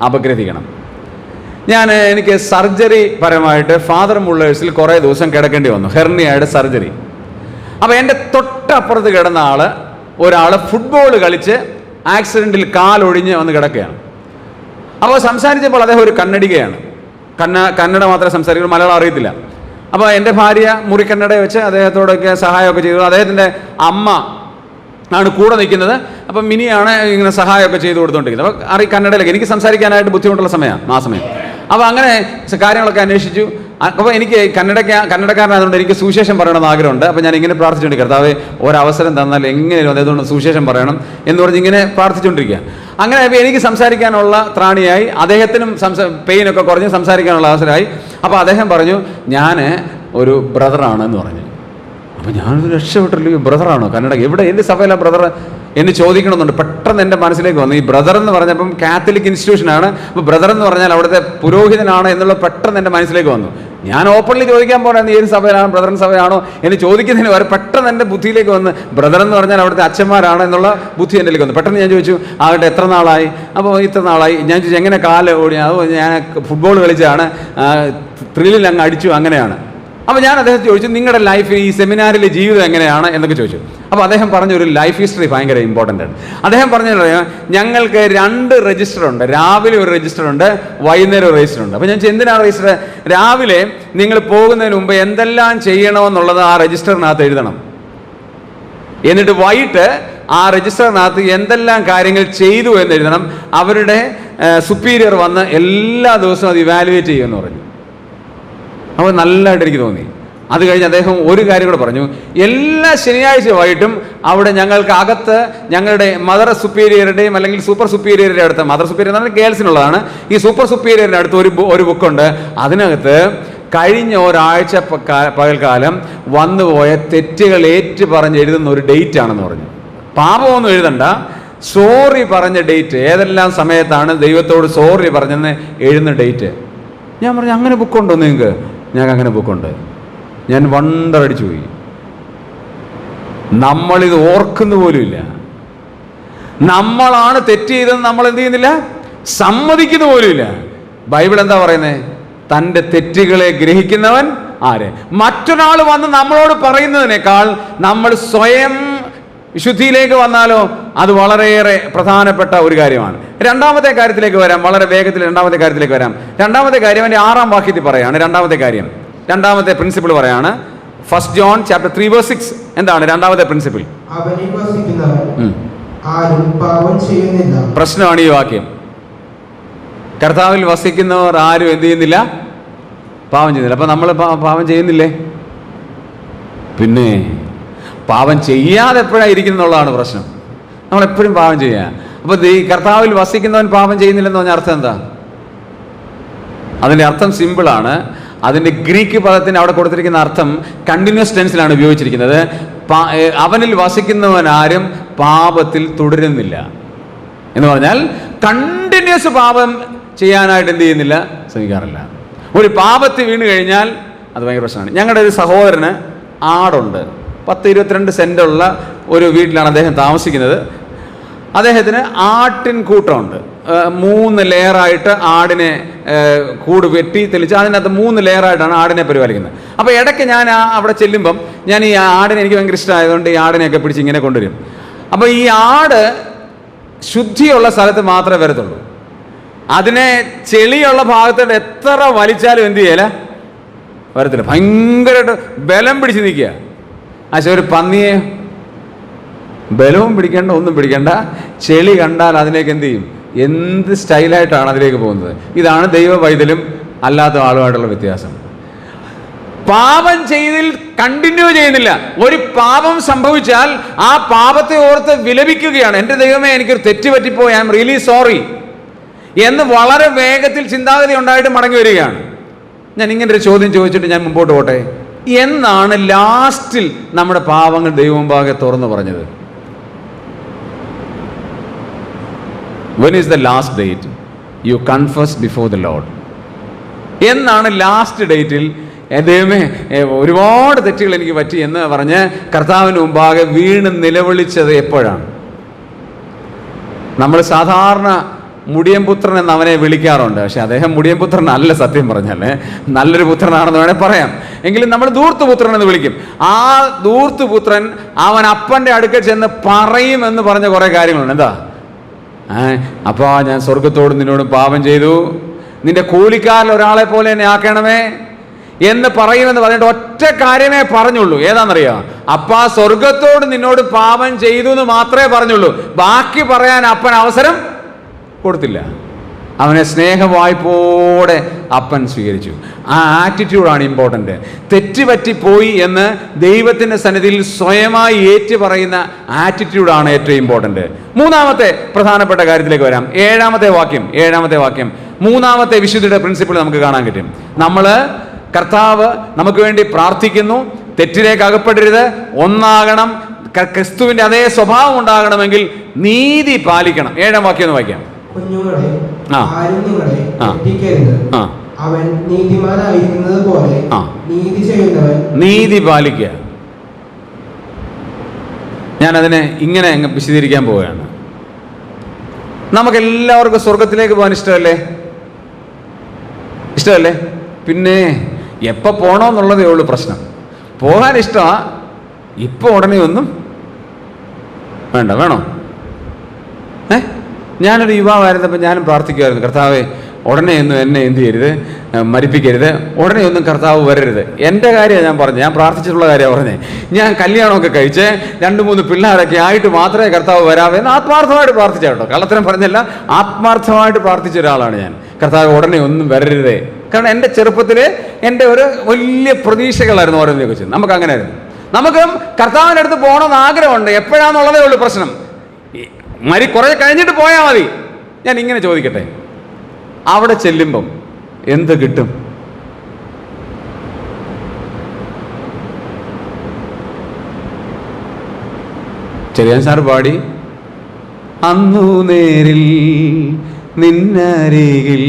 അപഗ്രഥിക്കണം. എനിക്ക് സർജറി പരമായിട്ട് ഫാദർ മുള്ളേഴ്സിൽ കുറേ ദിവസം കിടക്കേണ്ടി വന്നു, ഹെർണിയയുടെ സർജറി. അപ്പോൾ എൻ്റെ തൊട്ടപ്പുറത്ത് കിടന്ന ഒരാൾ ഫുട്ബോൾ കളിച്ച് ആക്സിഡൻറ്റിൽ കാലൊടിഞ്ഞ് വന്ന് കിടക്കുകയാണ്. അപ്പോൾ സംസാരിച്ചപ്പോൾ അദ്ദേഹം ഒരു കന്നഡികയാണ്. കന്നഡ മാത്രമേ സംസാരിക്കുള്ളൂ, മലയാളം അറിയത്തില്ല. അപ്പോൾ എൻ്റെ ഭാര്യ മുറിക്കന്നഡയെ വെച്ച് അദ്ദേഹത്തോടൊക്കെ സഹായമൊക്കെ ചെയ്തു. അദ്ദേഹത്തിൻ്റെ അമ്മ ആണ് കൂടെ നിൽക്കുന്നത്. അപ്പം മിനിയാണ് ഇങ്ങനെ സഹായമൊക്കെ ചെയ്തു കൊടുത്തുകൊണ്ടിരിക്കുന്നത്. അപ്പോൾ കന്നഡയിലൊക്കെ എനിക്ക് സംസാരിക്കാനായിട്ട് ബുദ്ധിമുട്ടുള്ള സമയമാണ് ആ സമയം. അപ്പോൾ അങ്ങനെ കാര്യങ്ങളൊക്കെ അന്വേഷിച്ചു. അപ്പോൾ എനിക്ക് കന്നഡക്കാരനായതുകൊണ്ട് എനിക്ക് സുവിശേഷം പറയണമെന്ന് ആഗ്രഹമുണ്ട്. അപ്പോൾ ഞാൻ ഇങ്ങനെ പ്രാർത്ഥിച്ചുകൊണ്ടിരിക്കുക, കർത്താവേ ഒരവസരം തന്നാൽ എങ്ങനെയും അദ്ദേഹത്തോട് സുവിശേഷം പറയണം എന്ന് പറഞ്ഞ് ഇങ്ങനെ പ്രാർത്ഥിച്ചുകൊണ്ടിരിക്കുക. അങ്ങനെ എനിക്ക് സംസാരിക്കാനുള്ള ത്രാണിയായി, അദ്ദേഹത്തിനും പെയിനൊക്കെ കുറഞ്ഞ് സംസാരിക്കാനുള്ള അവസരമായി. അപ്പോൾ അദ്ദേഹം പറഞ്ഞു, ഞാൻ ഒരു ബ്രദറാണ് എന്ന് പറഞ്ഞു. അപ്പോൾ ഞാനൊരു രക്ഷപ്പെട്ടില്ല, ബ്രദറാണോ കന്നഡ? എവിടെ എൻ്റെ സഭയിലാണ് ബ്രദർ എന്ന് ചോദിക്കണമെന്നുണ്ട്. പെട്ടെന്ന് എൻ്റെ മനസ്സിലേക്ക് വന്നു. ഈ ബ്രദർ എന്ന് പറഞ്ഞപ്പം കാത്തലിക് ഇൻസ്റ്റിറ്റ്യൂഷനാണ്. അപ്പോൾ ബ്രദർ എന്ന് പറഞ്ഞാൽ അവിടുത്തെ പുരോഹിതനാണ് എന്നുള്ള പെട്ടെന്ന് എൻ്റെ മനസ്സിലേക്ക് വന്നു. ഞാൻ ഓപ്പൺലി ചോദിക്കാൻ പോകണമെന്ന് ഏത് സഭയിലാണ്, ബ്രദർ സഭയാണോ എന്ന് ചോദിക്കുന്നതിന് വരെ പെട്ടെന്ന് എൻ്റെ ബുദ്ധിയിലേക്ക് വന്ന് ബ്രദർ എന്ന് പറഞ്ഞാൽ അവിടുത്തെ അച്ഛന്മാരാണ് എന്നുള്ള ബുദ്ധി എൻ്റെ വന്നു. പെട്ടെന്ന് ഞാൻ ചോദിച്ചു, ആകട്ടെ എത്ര നാളായി? അപ്പോൾ ഇത്ര നാളായി. ഞാൻ ചോദിച്ചു, എങ്ങനെ കാല് ഓടി? അത് ഞാൻ ഫുട്ബോൾ കളിച്ചാണ്, ത്രില്ലിൽ അങ്ങ് അടിച്ചു, അങ്ങനെയാണ്. അപ്പോൾ ഞാൻ അദ്ദേഹത്തെ ചോദിച്ചു, നിങ്ങളുടെ ലൈഫ് ഈ സെമിനാറിലെ ജീവിതം എങ്ങനെയാണ് എന്നൊക്കെ ചോദിച്ചു. അപ്പോൾ അദ്ദേഹം പറഞ്ഞൊരു ലൈഫ് ഹിസ്റ്ററി ഭയങ്കര ഇമ്പോർട്ടൻ്റ് ആണ്. അദ്ദേഹം പറഞ്ഞറിയാം, ഞങ്ങൾക്ക് 2 രജിസ്റ്റർ ഉണ്ട്. രാവിലെ ഒരു രജിസ്റ്റർ ഉണ്ട്, വൈകുന്നേരം ഒരു രജിസ്റ്റർ ഉണ്ട്. അപ്പോൾ ഞാൻ എന്തിനാണ് രജിസ്റ്റർ? രാവിലെ നിങ്ങൾ പോകുന്നതിന് മുമ്പ് എന്തെല്ലാം ചെയ്യണമെന്നുള്ളത് ആ രജിസ്റ്ററിനകത്ത് എഴുതണം. എന്നിട്ട് വൈകിട്ട് ആ രജിസ്റ്ററിനകത്ത് എന്തെല്ലാം കാര്യങ്ങൾ ചെയ്തു എന്ന് എഴുതണം. അവരുടെ സുപ്പീരിയർ വന്ന് എല്ലാ ദിവസവും അത് ഇവാലുവേറ്റ് ചെയ്യുമെന്ന് പറഞ്ഞു. അപ്പോൾ നല്ലതായിട്ട് എനിക്ക് തോന്നി. അത് കഴിഞ്ഞ് അദ്ദേഹം ഒരു കാര്യം കൂടെ പറഞ്ഞു, എല്ലാ ശനിയാഴ്ച വൈകിട്ടും അവിടെ ഞങ്ങൾക്ക് അകത്ത് ഞങ്ങളുടെ മദർ സുപ്പീരിയറുടെയും അല്ലെങ്കിൽ സൂപ്പർ സുപ്പീരിയറുടെ അടുത്ത്, മദർ സുപ്പീരിയർ എന്ന് പറഞ്ഞാൽ ഗേൾസിനുള്ളതാണ്, ഈ സൂപ്പർ സുപ്പീരിയറിൻ്റെ അടുത്ത് ഒരു ബുക്കുണ്ട്. അതിനകത്ത് കഴിഞ്ഞ ഒരാഴ്ച പകൽക്കാലം വന്നുപോയ തെറ്റുകൾ ഏറ്റു പറഞ്ഞ് എഴുതുന്ന ഒരു ഡേറ്റ് ആണെന്ന് പറഞ്ഞു. പാപമൊന്നും എഴുതണ്ട, സോറി പറഞ്ഞ ഡേറ്റ്, ഏതെല്ലാം സമയത്താണ് ദൈവത്തോട് സോറി പറഞ്ഞെന്ന് എഴുതുന്ന ഡേറ്റ്. ഞാൻ പറഞ്ഞു, അങ്ങനെ ബുക്കുണ്ടോ നിങ്ങൾക്ക്? ഞങ്ങൾക്ക് അങ്ങനെ ബുക്കുണ്ട്. ഞാൻ വണ്ടറടിച്ചു പോയി. നമ്മളിത് ഓർക്കുന്ന പോലുമില്ല. നമ്മളാണ് തെറ്റ് ചെയ്തതെന്ന് നമ്മൾ എന്ത് ചെയ്യുന്നില്ല, സമ്മതിക്കുന്ന പോലുമില്ല. ബൈബിൾ എന്താ പറയുന്നത്? തൻ്റെ തെറ്റുകളെ ഗ്രഹിക്കുന്നവൻ ആര്? മറ്റൊരാൾ വന്ന് നമ്മളോട് പറയുന്നതിനേക്കാൾ നമ്മൾ സ്വയം വിശുദ്ധിയിലേക്ക് വന്നാലോ അത് വളരെയേറെ പ്രധാനപ്പെട്ട ഒരു കാര്യമാണ്. രണ്ടാമത്തെ കാര്യത്തിലേക്ക് വരാം, വളരെ വേഗത്തിൽ രണ്ടാമത്തെ കാര്യത്തിലേക്ക് വരാം. രണ്ടാമത്തെ കാര്യം എൻ്റെ 6-ാം വാക്യത്തിൽ പറയാണ്. രണ്ടാമത്തെ പ്രിൻസിപ്പിൾ പറയാണ്. 1 John chapter 3:6. എന്താണ് രണ്ടാമത്തെ പ്രിൻസിപ്പിൾ? പ്രശ്നമാണ് ഈ വാക്യം. കർത്താവിൽ വസിക്കുന്നവർ ആരും എന്ത് ചെയ്യുന്നില്ല? പാപം ചെയ്യുന്നില്ല. അപ്പം നമ്മൾ പാപം ചെയ്യുന്നില്ലേ? പിന്നെ പാപം ചെയ്യാതെ എപ്പോഴാണ് ഇരിക്കുന്നുള്ളതാണ് പ്രശ്നം. നമ്മളെപ്പോഴും പാപം ചെയ്യുക. അപ്പോൾ ഈ കർത്താവിൽ വസിക്കുന്നവൻ പാപം ചെയ്യുന്നില്ലെന്ന് പറഞ്ഞ അർത്ഥം എന്താ? അതിൻ്റെ അർത്ഥം സിമ്പിളാണ്. അതിൻ്റെ ഗ്രീക്ക് പദത്തിന് അവിടെ കൊടുത്തിരിക്കുന്ന അർത്ഥം കണ്ടിന്യൂസ് ടെൻസിലാണ് ഉപയോഗിച്ചിരിക്കുന്നത്. അവനിൽ വസിക്കുന്നവൻ ആരും പാപത്തിൽ തുടരുന്നില്ല എന്ന് പറഞ്ഞാൽ കണ്ടിന്യൂസ് പാപം ചെയ്യാനായിട്ട് എന്ത് ചെയ്യുന്നില്ല, ശ്രമിക്കാറില്ല. ഒരു പാപത്തിൽ വീണ് കഴിഞ്ഞാൽ അത് ഭയങ്കര പ്രശ്നമാണ്. ഞങ്ങളുടെ ഒരു സഹോദരന് ആടുണ്ട്. 10-22 സെൻറ്റുള്ള ഒരു വീട്ടിലാണ് അദ്ദേഹം താമസിക്കുന്നത്. അദ്ദേഹത്തിന് ആട്ടിൻ കൂട്ടമുണ്ട്. 3 ലെയറായിട്ട് ആടിനെ കൂട് വെട്ടി തെളിച്ച് അതിനകത്ത് 3 ലെയറായിട്ടാണ് ആടിനെ പരിപാലിക്കുന്നത്. അപ്പോൾ ഇടയ്ക്ക് ഞാൻ അവിടെ ചെല്ലുമ്പം ഞാൻ ഈ ആടിനെ എനിക്ക് ഭയങ്കര ഇഷ്ടമായതുകൊണ്ട് ഈ ആടിനെയൊക്കെ പിടിച്ച് ഇങ്ങനെ കൊണ്ടുവരും. അപ്പോൾ ഈ ആട് ശുദ്ധിയുള്ള സ്ഥലത്ത് മാത്രമേ വരത്തുള്ളൂ. അതിനെ ചെളിയുള്ള ഭാഗത്തോട്ട് എത്ര വലിച്ചാലും എന്ത് ചെയ്യല വരത്തില്ല, ഭയങ്കരമായിട്ട് ബലം പിടിച്ച് നിൽക്കുക. പക്ഷെ ഒരു പന്നിയെ ബലവും പിടിക്കേണ്ട, ഒന്നും പിടിക്കേണ്ട, ചെളി കണ്ടാൽ അതിലേക്ക് എന്ത് ചെയ്യും, എന്ത് സ്റ്റൈലായിട്ടാണ് അതിലേക്ക് പോകുന്നത്. ഇതാണ് ദൈവ പൈതലും അല്ലാത്ത ആളുമായിട്ടുള്ള വ്യത്യാസം. പാപം ചെയ്തിൽ കണ്ടിന്യൂ ചെയ്യുന്നില്ല. ഒരു പാപം സംഭവിച്ചാൽ ആ പാപത്തെ ഓർത്ത് വിലപിക്കുകയാണ്, എൻ്റെ ദൈവമേ എനിക്കൊരു തെറ്റ് പറ്റിപ്പോയി, ഐ എം റിയലി സോറി എന്ന് വളരെ വേഗത്തിൽ ചിന്താഗതി ഉണ്ടായിട്ട് മടങ്ങി വരികയാണ്. ഞാൻ ഇങ്ങനെ ഒരു ചോദ്യം ചോദിച്ചിട്ട് ഞാൻ മുമ്പോട്ട് പോട്ടെ. എന്നാണ് ലാസ്റ്റിൽ നമ്മുടെ പാപങ്ങൾ ദൈവമുമ്പാകെ തുറന്നു പറഞ്ഞത്? When is the last date you confess before the Lord? എന്നാണ് ലാസ്റ്റ് ഡേറ്റിൽ ദൈവമേ ഒരുപാട് തെറ്റുകൾ എനിക്ക് പറ്റി എന്ന് പറഞ്ഞ് കർത്താവിന് മുമ്പാകെ വീണ് നിലവിളിച്ചത് എപ്പോഴാണ്? നമ്മൾ സാധാരണ മുടിയൻപുത്രൻ എന്ന് അവനെ വിളിക്കാറുണ്ട്. പക്ഷെ അദ്ദേഹം മുടിയൻപുത്രൻ അല്ല, സത്യം പറഞ്ഞാൽ നല്ലൊരു പുത്രനാണെന്ന് വേണേൽ പറയാം. എങ്കിലും നമ്മൾ ധൂർത്തുപുത്രൻ എന്ന് വിളിക്കും. ആ ധൂർത്തുപുത്രൻ അവൻ അപ്പൻ്റെ അടുക്കൽ ചെന്ന് പറയുമെന്ന് പറഞ്ഞ കുറേ കാര്യങ്ങളുണ്ട്. എന്താ? അപ്പോൾ ഞാൻ സ്വർഗത്തോട് നിന്നോട് പാപം ചെയ്തു, നിന്റെ കൂലിക്കാരിൽ ഒരാളെ പോലെ എന്നെ ആക്കണമേ എന്ന് പറയുമെന്ന് പറഞ്ഞിട്ട് ഒറ്റ കാര്യമേ പറഞ്ഞുള്ളൂ. ഏതാണെന്നറിയാം? അപ്പാ സ്വർഗത്തോട് നിന്നോട് പാപം ചെയ്തു എന്ന് മാത്രമേ പറഞ്ഞുള്ളൂ. ബാക്കി പറയാൻ അപ്പൻ അവസരം കൊടുത്തില്ല. അവനെ സ്നേഹവായ്പോടെ അപ്പൻ സ്വീകരിച്ചു. ആ ആറ്റിറ്റ്യൂഡാണ് ഇമ്പോർട്ടൻ്റ്. തെറ്റുപറ്റിപ്പോയി എന്ന് ദൈവത്തിൻ്റെ സന്നിധിയിൽ സ്വയമായി ഏറ്റു പറയുന്ന ആറ്റിറ്റ്യൂഡാണ് ഏറ്റവും ഇമ്പോർട്ടൻ്റ്. മൂന്നാമത്തെ പ്രധാനപ്പെട്ട കാര്യത്തിലേക്ക് വരാം. ഏഴാമത്തെ വാക്യം മൂന്നാമത്തെ വിശുദ്ധിയുടെ പ്രിൻസിപ്പിൾ നമുക്ക് കാണാൻ പറ്റും. നമ്മൾ കർത്താവ് നമുക്ക് വേണ്ടി പ്രാർത്ഥിക്കുന്നു, തെറ്റിലേക്ക് അകപ്പെടരുത്, ഒന്നാകണം, ക്രിസ്തുവിൻ്റെ അതേ സ്വഭാവം ഉണ്ടാകണമെങ്കിൽ നീതി പാലിക്കണം. ഏഴാം വാക്യം ഒന്ന് വായിക്കാം. കുഞ്ഞുങ്ങളെ, ആരും നിങ്ങളെ തെറ്റിക്കരുത്. അവൻ നീതിമാനായിരിക്കുന്നത് പോലെ നീതി ചെയ്യുന്നവൻ നീതി പാലിക്കുക. ഞാനതിനെ ഇങ്ങനെ അങ്ങ് വിശദീകരിക്കാൻ പോവുകയാണ്. നമുക്കെല്ലാവർക്കും സ്വർഗത്തിലേക്ക് പോകാൻ ഇഷ്ടമല്ലേ? പിന്നെ എപ്പോൾ പോകണമെന്നുള്ളതേ ഉള്ളൂ പ്രശ്നം. പോകാൻ ഇഷ്ടമാണ്, ഇപ്പോൾ ഉടനെ ഒന്നും വേണോ? ഞാനൊരു യുവാവായിരുന്നപ്പോൾ ഞാനും പ്രാർത്ഥിക്കുമായിരുന്നു, കർത്താവേ ഉടനെ ഒന്നും എന്നെ എന്ത് ചെയ്യരുത്, മരിപ്പിക്കരുത്, ഉടനെ ഒന്നും കർത്താവ് വരരുത്. എൻ്റെ കാര്യമാണ് ഞാൻ പറഞ്ഞത്, ഞാൻ പ്രാർത്ഥിച്ചിട്ടുള്ള കാര്യമാണ് പറഞ്ഞത്. ഞാൻ കല്യാണമൊക്കെ കഴിച്ച് 2-3 പിള്ളേരൊക്കെ ആയിട്ട് മാത്രമേ കർത്താവ് വരാമെന്ന് ആത്മാർത്ഥമായിട്ട് പ്രാർത്ഥിച്ച കേട്ടോ, കള്ളത്തരം പറഞ്ഞല്ല, ആത്മാർത്ഥമായിട്ട് പ്രാർത്ഥിച്ച ഒരാളാണ് ഞാൻ. കർത്താവ് ഉടനെ ഒന്നും വരരുതേ. കാരണം എൻ്റെ ചെറുപ്പത്തിൽ എൻ്റെ ഒരു വലിയ പ്രതീക്ഷകളായിരുന്നു ഓരോന്നിനെ കുറിച്ച്. നമുക്ക് അങ്ങനെ ആയിരുന്നു. നമുക്ക് കർത്താവിൻ്റെ അടുത്ത് പോകണമെന്ന് ആഗ്രഹമുണ്ട്, എപ്പോഴാണെന്നുള്ളതേ ഉള്ളൂ പ്രശ്നം. കുറേ കഴിഞ്ഞിട്ട് പോയാൽ മതി. ഞാൻ ഇങ്ങനെ ചോദിക്കട്ടെ, അവിടെ ചെല്ലുമ്പം എന്ത് കിട്ടും? ചെറിയാൻ സാർ പാടി, അന്നു നേരിൽ നിന്നരികിൽ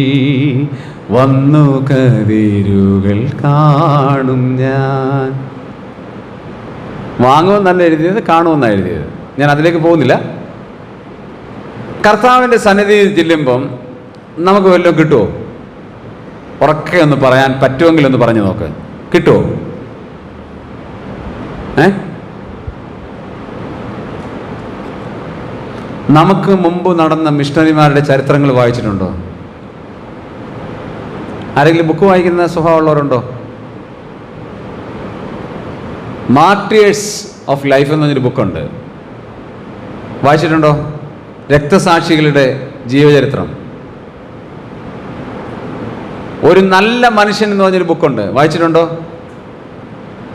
വന്നു കതിരുകൾ കാണും ഞാൻ. വാങ്ങുമെന്നല്ല എഴുതിയത്, കാണുമെന്നാണ് എഴുതിയത്. ഞാൻ അതിലേക്ക് പോകുന്നില്ല. കർത്താവിൻ്റെ സന്നിധിയിൽ ചെല്ലുമ്പം നമുക്ക് വല്ലതും കിട്ടുമോ? ഉറക്കെ ഒന്ന് പറയാൻ പറ്റുമെങ്കിൽ ഒന്ന് പറഞ്ഞു നോക്ക്. കിട്ടുമോ? നമുക്ക് മുമ്പ് നടന്ന മിഷണറിമാരുടെ ചരിത്രങ്ങൾ വായിച്ചിട്ടുണ്ടോ? ആരെങ്കിലും ബുക്ക് വായിക്കുന്ന സ്വഭാവമുള്ളവരുണ്ടോ? മാർട്ടിയേഴ്സ് ഓഫ് ലൈഫ് എന്ന് പറഞ്ഞൊരു ബുക്കുണ്ട്, വായിച്ചിട്ടുണ്ടോ? രക്തസാക്ഷികളുടെ ജീവചരിത്രം. ഒരു നല്ല മനുഷ്യൻ എന്ന് പറഞ്ഞൊരു ബുക്കുണ്ട്, വായിച്ചിട്ടുണ്ടോ?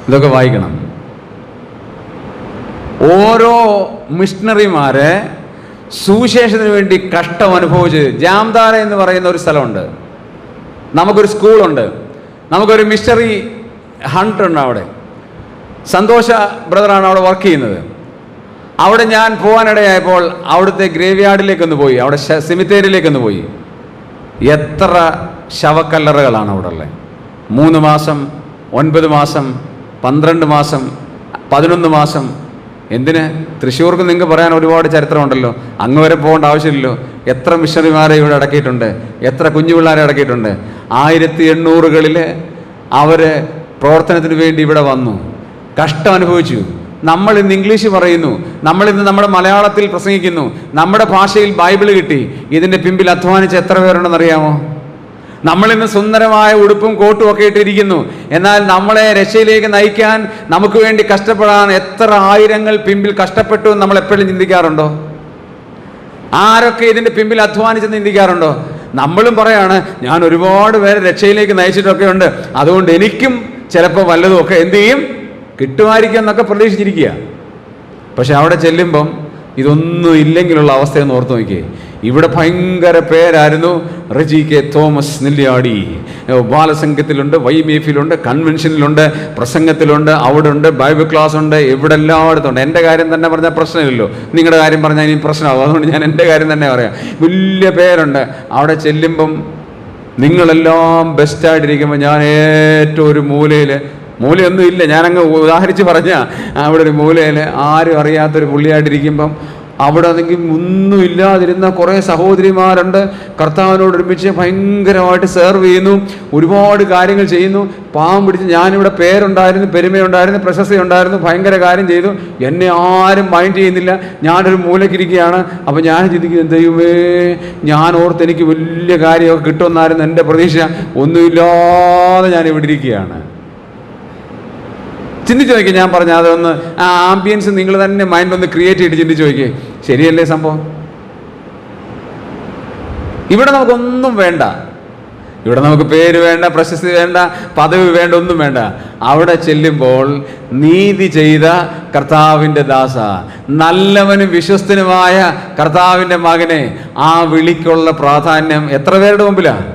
ഇതൊക്കെ വായിക്കണം. ഓരോ മിഷണറിമാരെ സുവിശേഷത്തിന് വേണ്ടി കഷ്ടം അനുഭവിച്ച്, ജാംദാര എന്ന് പറയുന്ന ഒരു സ്ഥലമുണ്ട്, നമുക്കൊരു സ്കൂളുണ്ട്, നമുക്കൊരു മിഷണറി ഹണ്ട് ഉണ്ട്. അവിടെ സന്തോഷ ബ്രദറാണ് അവിടെ വർക്ക് ചെയ്യുന്നത്. അവിടെ ഞാൻ പോകാനിടയായപ്പോൾ അവിടുത്തെ ഗ്രേവ് യാർഡിലേക്കൊന്ന് പോയി, അവിടെ സെമിത്തേരിയിലേക്കൊന്ന് പോയി. എത്ര ശവക്കല്ലറകളാണ് അവിടെ ഉള്ളത്. 3 മാസം, 9 മാസം, 12 മാസം, 11 മാസം. എന്തിന്? തൃശ്ശൂർക്ക് നിങ്ങൾക്ക് പറയാൻ ഒരുപാട് ചരിത്രമുണ്ടല്ലോ, അങ്ങ് വരെ പോകേണ്ട ആവശ്യമില്ലല്ലോ. എത്ര മിഷണറിമാരെ ഇവിടെ അടക്കിയിട്ടുണ്ട്, എത്ര കുഞ്ഞു പിള്ളേരെ അടക്കിയിട്ടുണ്ട്. 1800-കളിൽ അവർ പ്രവർത്തനത്തിന് വേണ്ടി ഇവിടെ വന്നു. കഷ്ടം അനുഭവിച്ചു. നമ്മൾ ഇന്ന് ഇംഗ്ലീഷ് പറയുന്നു, നമ്മളിന്ന് നമ്മുടെ മലയാളത്തിൽ പ്രസംഗിക്കുന്നു, നമ്മുടെ ഭാഷയിൽ ബൈബിൾ കിട്ടി. ഇതിൻ്റെ പിമ്പിൽ അധ്വാനിച്ച് എത്ര പേരുണ്ടെന്നറിയാമോ? നമ്മളിന്ന് സുന്ദരമായ ഉടുപ്പും കോട്ടും ഒക്കെ ഇട്ടിരിക്കുന്നു. എന്നാൽ നമ്മളെ രക്ഷയിലേക്ക് നയിക്കാൻ നമുക്ക് വേണ്ടി കഷ്ടപ്പെടാൻ എത്ര ആയിരങ്ങൾ പിമ്പിൽ കഷ്ടപ്പെട്ടു എന്ന് നമ്മൾ എപ്പോഴും ചിന്തിക്കാറുണ്ടോ? ആരൊക്കെ ഇതിൻ്റെ പിമ്പിൽ അധ്വാനിച്ചെന്ന് ചിന്തിക്കാറുണ്ടോ? നമ്മളും പറയാണ്, ഞാൻ ഒരുപാട് പേരെ രക്ഷയിലേക്ക് നയിച്ചിട്ടൊക്കെ ഉണ്ട്, അതുകൊണ്ട് എനിക്കും ചിലപ്പോൾ വല്ലതും ഒക്കെ എന്ത് ചെയ്യും, കിട്ടുമായിരിക്കും എന്നൊക്കെ പ്രതീക്ഷിച്ചിരിക്കുക. പക്ഷെ അവിടെ ചെല്ലുമ്പം ഇതൊന്നും ഇല്ലെങ്കിലുള്ള അവസ്ഥയെന്ന് ഓർത്ത് നോക്കിയേ. ഇവിടെ ഭയങ്കര പേരായിരുന്നു. റെജി കെ തോമസ് നെല്ലിയാടി ബാലസംഘത്തിലുണ്ട്, YBF-ലുണ്ട്, കൺവെൻഷനിലുണ്ട്, പ്രസംഗത്തിലുണ്ട്, അവിടെ ഉണ്ട്, ബൈബിൾ ക്ലാസ് ഉണ്ട്, ഇവിടെ എല്ലായിടത്തും ഉണ്ട്. എൻ്റെ കാര്യം തന്നെ പറഞ്ഞാൽ പ്രശ്നമില്ലല്ലോ, നിങ്ങളുടെ കാര്യം പറഞ്ഞാൽ ഇനി പ്രശ്നമാകും. അതുകൊണ്ട് ഞാൻ എൻ്റെ കാര്യം തന്നെ പറയാം. വലിയ പേരുണ്ട്. അവിടെ ചെല്ലുമ്പം നിങ്ങളെല്ലാം ബെസ്റ്റായിട്ടിരിക്കുമ്പോൾ ഞാൻ ഏറ്റവും ഒരു മൂലയൊന്നും ഇല്ല, ഞാനങ്ങ് ഉദാഹരിച്ച് പറഞ്ഞാൽ അവിടെ ഒരു മൂലയിൽ ആരും അറിയാത്തൊരു പുള്ളിയായിട്ടിരിക്കുമ്പം അവിടെ ആണെങ്കിൽ ഒന്നും ഇല്ലാതിരുന്ന കുറേ സഹോദരിമാരുണ്ട്. കർത്താവിനോട് ഒരുമിച്ച് ഭയങ്കരമായിട്ട് സെർവ് ചെയ്യുന്നു, ഒരുപാട് കാര്യങ്ങൾ ചെയ്യുന്നു. പാവം പിടിച്ച് ഞാനിവിടെ പേരുണ്ടായിരുന്നു, പെരുമയുണ്ടായിരുന്നു, പ്രശസ്തി ഉണ്ടായിരുന്നു, ഭയങ്കര കാര്യം ചെയ്തു, എന്നെ ആരും മൈൻഡ് ചെയ്യുന്നില്ല, ഞാനൊരു മൂലക്കിരിക്കുകയാണ്. അപ്പം ഞാൻ ചിന്തിക്കുന്നു, ദൈവമേ, ഞാൻ ഓർത്ത് എനിക്ക് വലിയ കാര്യമൊക്കെ കിട്ടുമെന്നായിരുന്നു എൻ്റെ പ്രതീക്ഷ, ഒന്നുമില്ലാതെ ഞാൻ ഇവിടെ ഇരിക്കുകയാണ്. ചിന്തിച്ച് നോക്കിയേ. ഞാൻ പറഞ്ഞ അതൊന്ന് ആ ആംബിയൻസ് നിങ്ങൾ തന്നെ മൈൻഡ് ഒന്ന് ക്രിയേറ്റ് ചെയ്തിട്ട് ചിന്തിച്ച് നോക്കിയേ. ശരിയല്ലേ സംഭവം? ഇവിടെ നമുക്കൊന്നും വേണ്ട. ഇവിടെ നമുക്ക് പേര് വേണ്ട, പ്രശസ്തി വേണ്ട, പദവി വേണ്ട, ഒന്നും വേണ്ട. അവിടെ ചെല്ലുമ്പോൾ നീതി ചെയ്ത കർത്താവിൻ്റെ ദാസ, നല്ലവനും വിശ്വസ്തനുമായ കർത്താവിൻ്റെ മകനെ, ആ വിളിക്കുള്ള പ്രാധാന്യം എത്ര പേരുടെ മുമ്പിലാണ്?